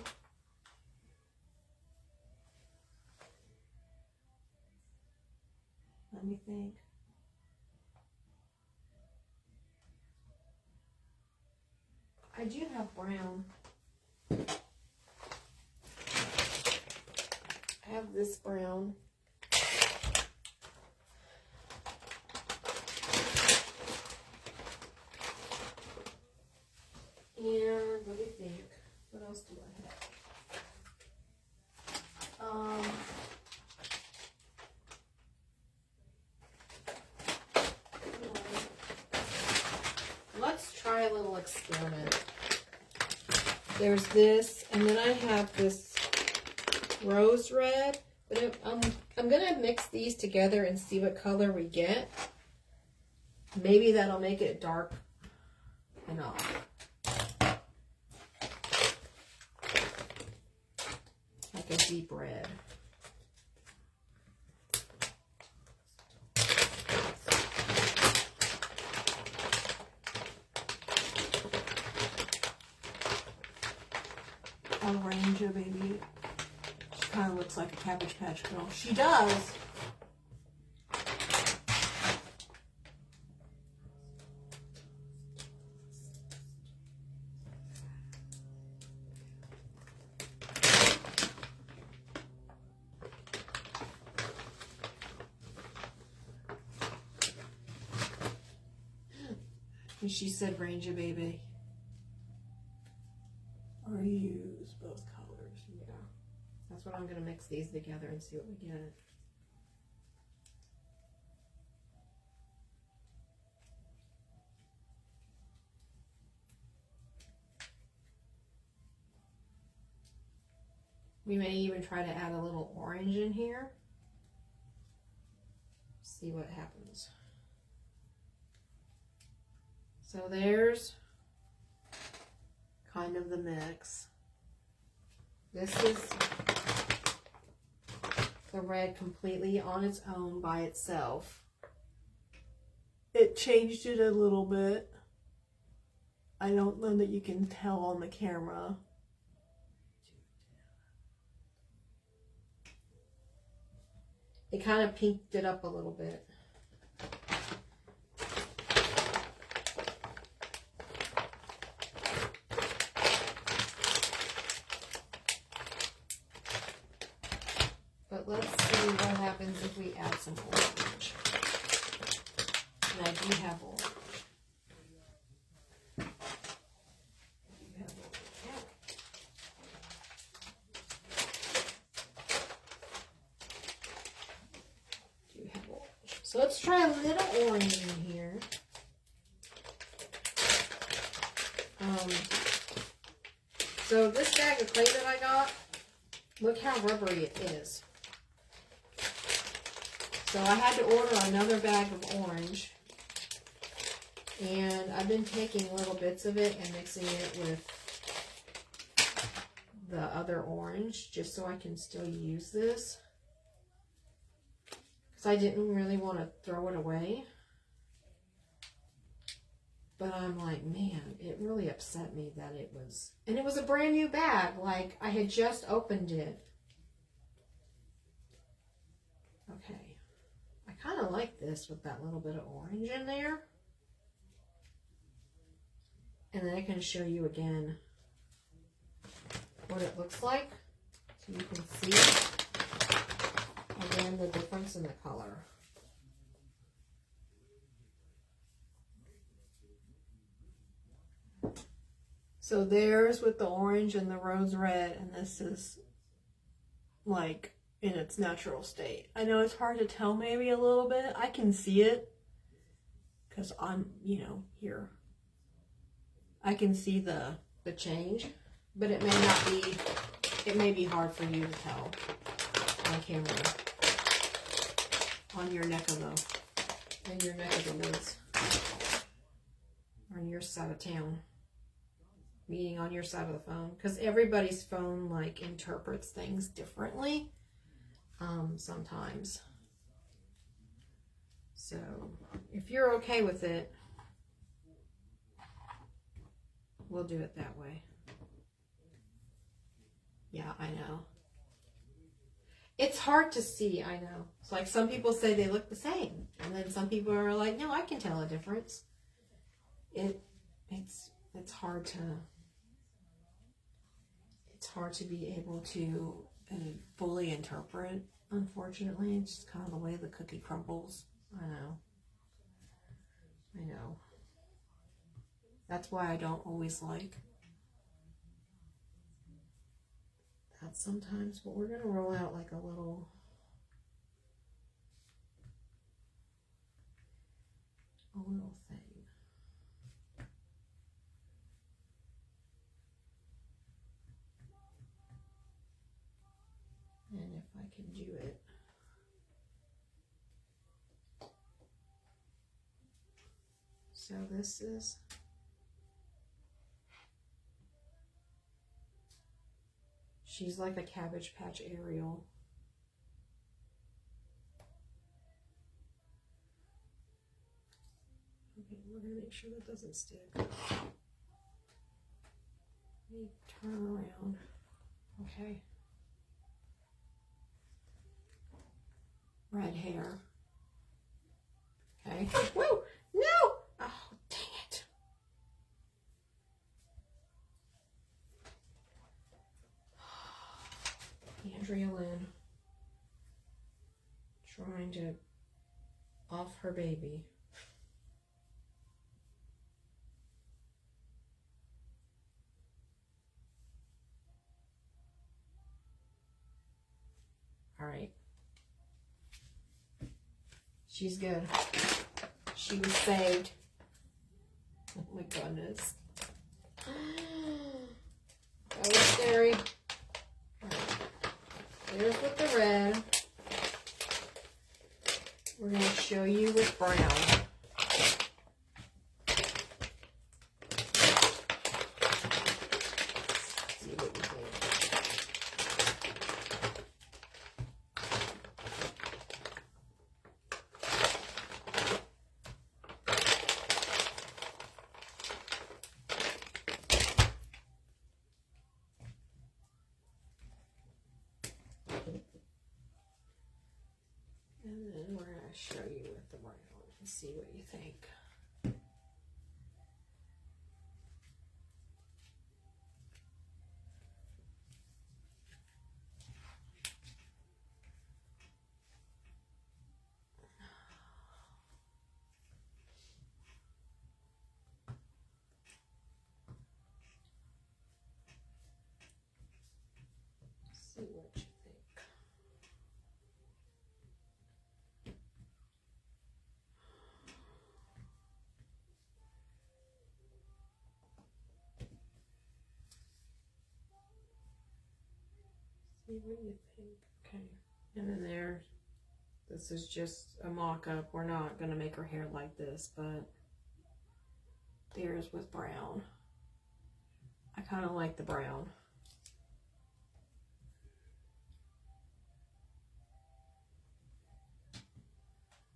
Let me think. I do have brown. I have this brown. And let me think. What else do I have? Let's try a little experiment. There's this, and then I have this rose red. But I'm gonna mix these together and see what color we get. Maybe that'll make it dark enough. Like a deep red. Ranger baby. She kind of looks like a Cabbage Patch Girl. She does. And she said, Ranger baby. Or use both colors. Yeah. That's what I'm going to mix these together and see what we get. We may even try to add a little orange in here. See what happens. So there's kind of the mix. This is the red completely on its own by itself. It changed it a little bit. I don't know that you can tell on the camera. It kind of pinked it up a little bit. But let's see what happens if we add some orange. And I do have orange. let's try a little orange in here. So this bag of clay that I got, look how rubbery it is. So I had to order another bag of orange. And I've been taking little bits of it and mixing it with the other orange just so I can still use this. Because I didn't really want to throw it away. But I'm like, man, it really upset me that it was... And it was a brand new bag. Like, I had just opened it. Okay. I kind of like this with that little bit of orange in there. And then I can show you again what it looks like. So you can see, again, the difference in the color. So there's with the orange and the rose red, and this is like in its natural state. I know it's hard to tell maybe a little bit. I can see it because I'm, you know, here. I can see the change, but it may not be, it may be hard for you to tell on camera. On your neck of the, in your neck of the woods. Or on your side of town. Meaning on your side of the phone, because everybody's phone like interprets things differently sometimes. So if you're okay with it, we'll do it that way. Yeah, I know. It's hard to see, I know. It's like some people say they look the same, and then some people are like, no, I can tell a difference. It's hard to. It's hard to be able to fully interpret, unfortunately. It's just kind of the way the cookie crumbles. I know. That's why I don't always like that sometimes. But we're going to roll out like a little thing. And if I can do it. So this is she's like a Cabbage Patch Ariel. Okay, we're gonna make sure that doesn't stick. Let me turn around. Okay. Red hair. Okay. Woo! No! Oh, dang it. Andrea Lynn. Trying to off her baby. All right. She's good. She was saved. Oh my goodness. That was scary. All right. There's with the red. We're going to show you with brown. See what you think. And then we're going to show you with the brown and see what you think. See what you think. What do you think? Okay. And then there, this is just a mock-up. We're not going to make her hair like this, but there's with brown. I kind of like the brown.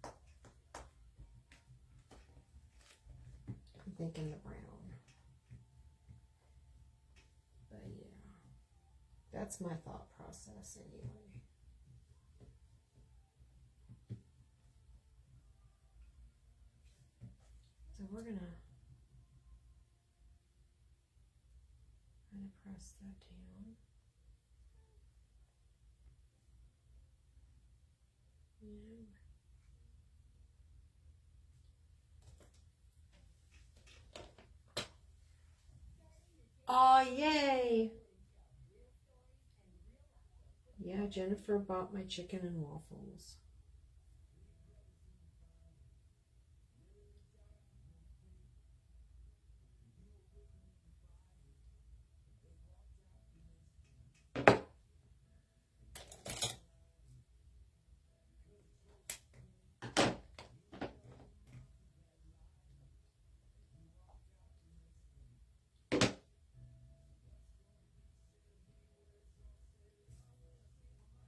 I'm thinking the brown. But yeah, that's my thought process anyway. So we're gonna press that down. Oh, yay! Yeah, Jennifer bought my chicken and waffles.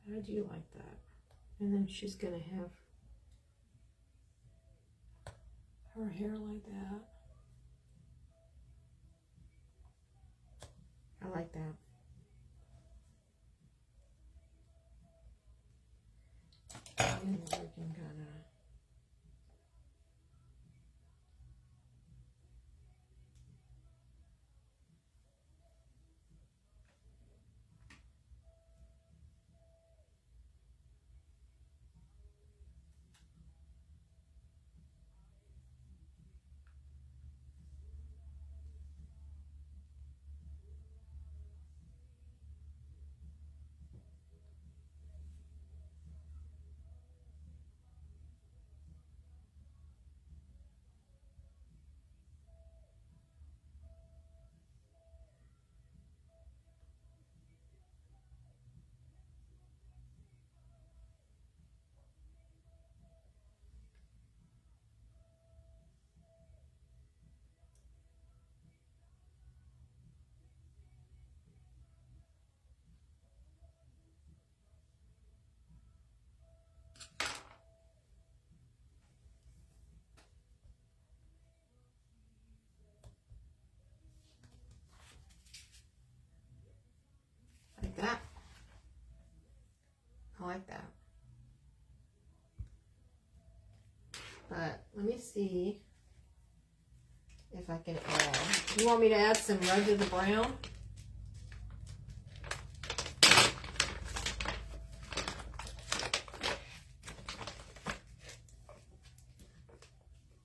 I do like that. And then she's gonna have her hair like that. I like that. And we can kind of. Like that. I like that. But let me see if I can add. You want me to add some red to the brown?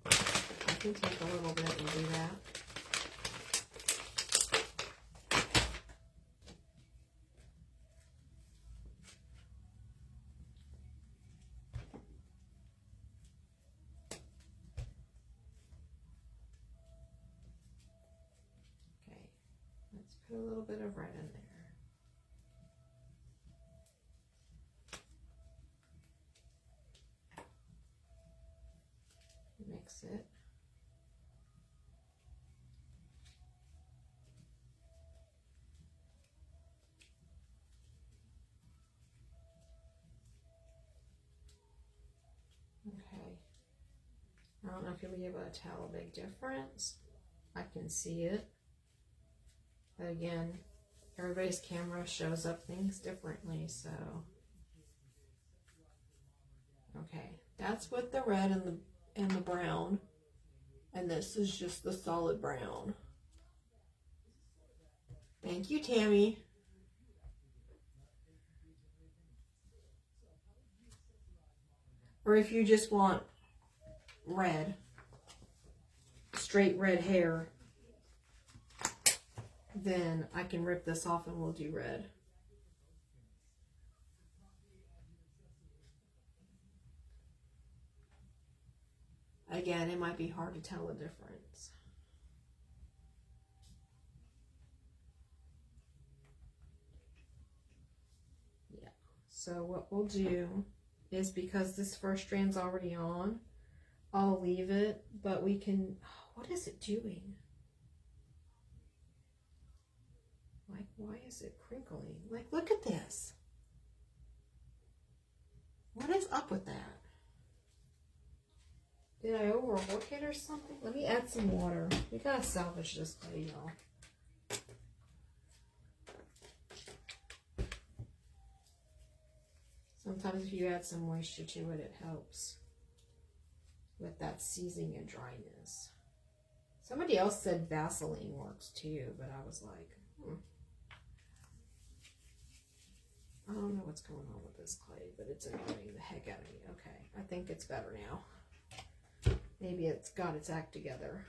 I can take a little bit and do that. Let's put a little bit of red in there. Mix it. Okay. I don't know if you'll be able to tell a big difference. I can see it. But again, everybody's camera shows up things differently, so. Okay, that's with the red and the brown. And this is just the solid brown. Thank you, Tammy. Or if you just want red, straight red hair, then I can rip this off and we'll do red. Again, it might be hard to tell the difference. So what we'll do is, because this first strand's already on, I'll leave it, but we can, what is it doing? Like, why is it crinkling? Like, look at this. What is up with that? Did I overwork it or something? Let me add some water. We gotta salvage this clay, y'all. Sometimes if you add some moisture to it, it helps with that seizing and dryness. Somebody else said Vaseline works too, but I was like, I don't know what's going on with this clay, but it's annoying the heck out of me. Okay, I think it's better now. Maybe it's got its act together.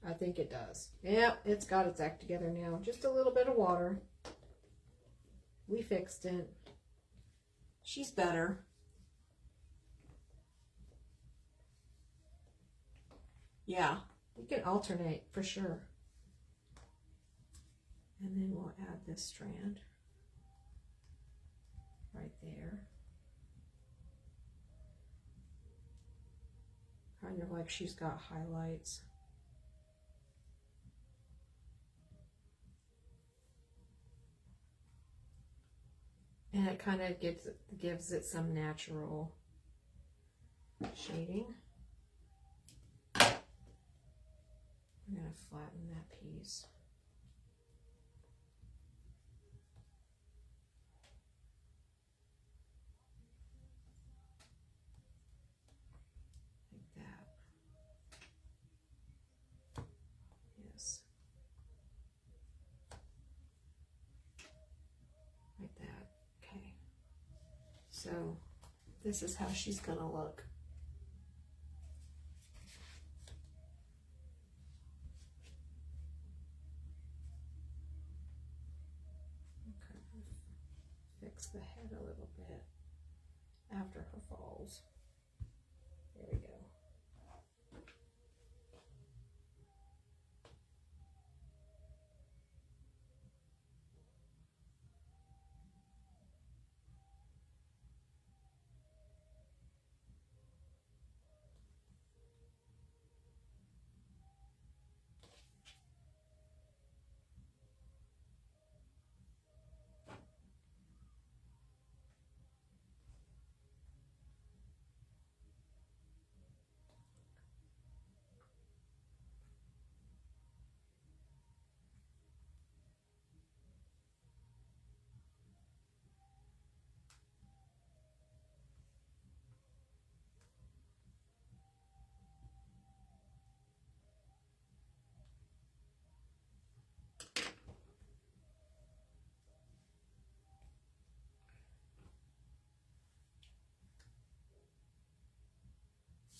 I think it does. Yep, it's got its act together now. Just a little bit of water. We fixed it. She's better. Yeah, we can alternate for sure. And then we'll add this strand right there. Kind of like she's got highlights. And it kind of gives it some natural shading. I'm going to flatten that piece. Like that. Yes. Like that. Okay. So this is how she's going to look. Fix the head a little bit after her falls. There we go.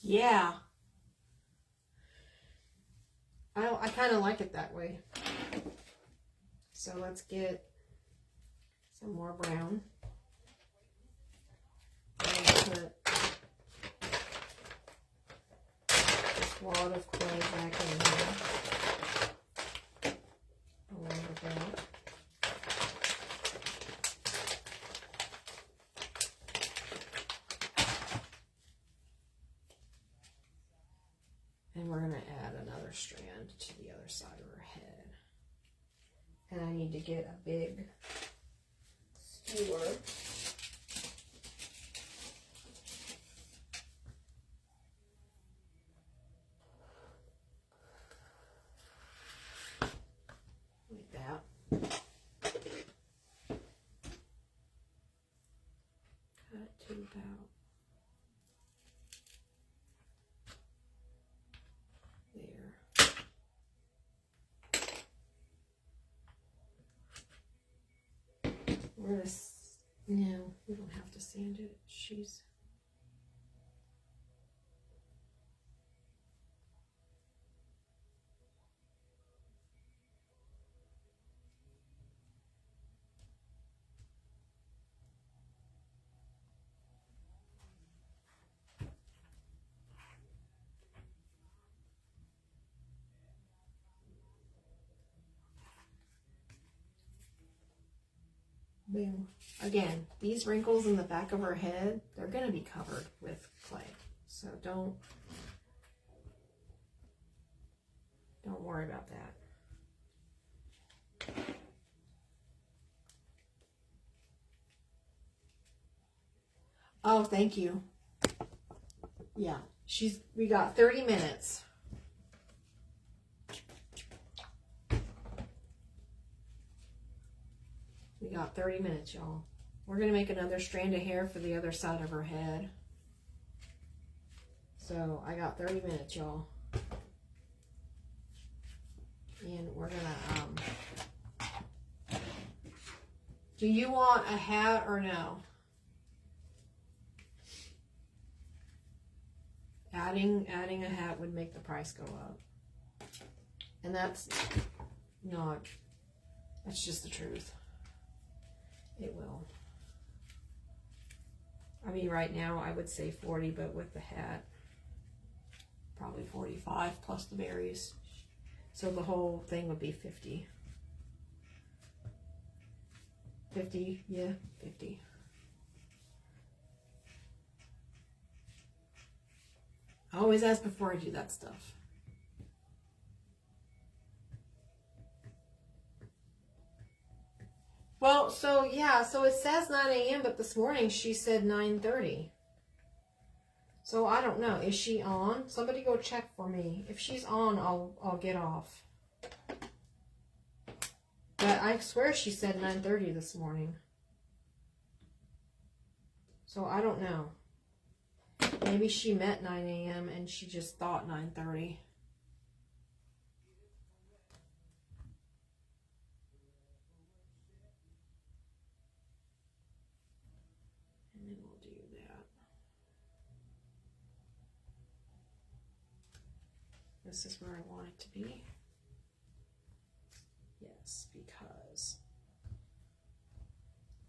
Yeah. I kind of like it that way. So let's get some more brown. And put this wad of clay back in here. Along with that. And we're going to add another strand to the other side of her head. And I need to get a big skewer. Like that. Cut to about there. We're gonna, no, we don't have to sand it. She's, Boom. Again, these wrinkles in the back of her head, they're going to be covered with clay. So don't worry about that. Oh, thank you. Yeah, we got 30 minutes. We got 30 minutes, y'all. We're going to make another strand of hair for the other side of her head. So I got 30 minutes, y'all. And we're going to, do you want a hat or no? Adding a hat would make the price go up. And that's just the truth. It will. I mean, right now I would say 40, but with the hat, probably 45 plus the berries. So the whole thing would be 50. 50, yeah, 50. I always ask before I do that stuff. Well, so yeah, so it says 9 a.m., but this morning she said 9:30. So I don't know. Is she on? Somebody go check for me. If she's on, I'll get off. But I swear she said 9:30 this morning. So I don't know. Maybe she meant 9 a.m. and she just thought 9:30. And then we'll do that. This is where I want it to be. Yes, because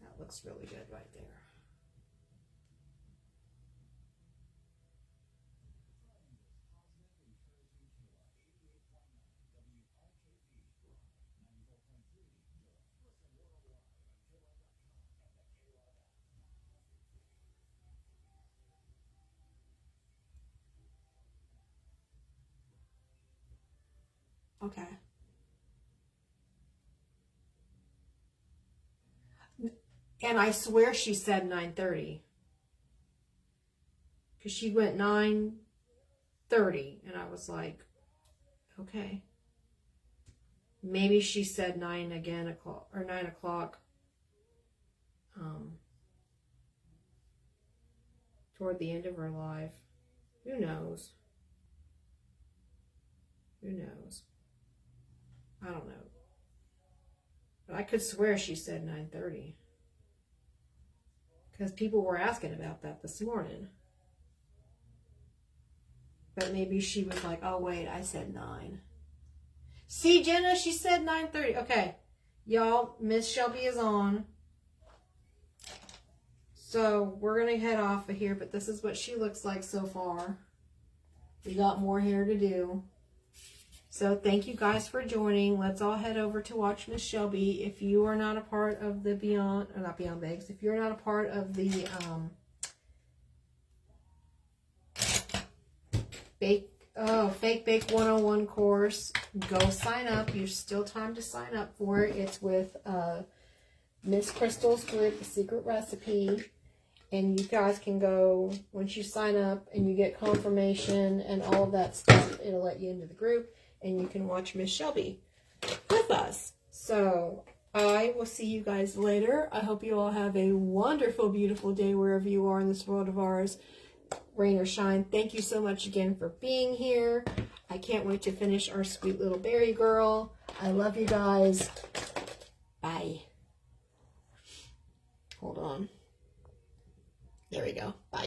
that looks really good right there. Okay. And I swear she said 9:30. Because she went 9:30. And I was like, okay. Maybe she said 9 o'clock or 9 o'clock. Toward the end of her life. Who knows? Who knows? I don't know. But I could swear she said 9:30. Because people were asking about that this morning. But maybe she was like, oh wait, I said 9. See, Jenna, she said 9:30. Okay. Y'all, Miss Shelby is on. So we're going to head off of here, but this is what she looks like so far. We got more hair to do. So thank you guys for joining. Let's all head over to watch Miss Shelby. If you are not a part of the Beyond, or not Beyond Bakes, if you're not a part of the Fake Bake 101 course, go sign up. There's still time to sign up for it. It's with Miss Crystal's group, The Secret Recipe. And you guys can go, once you sign up and you get confirmation and all of that stuff, it'll let you into the group. And you can watch Miss Shelby with us. So I will see you guys later. I hope you all have a wonderful, beautiful day wherever you are in this world of ours. Rain or shine. Thank you so much again for being here. I can't wait to finish our sweet little berry girl. I love you guys. Bye. Hold on. There we go. Bye.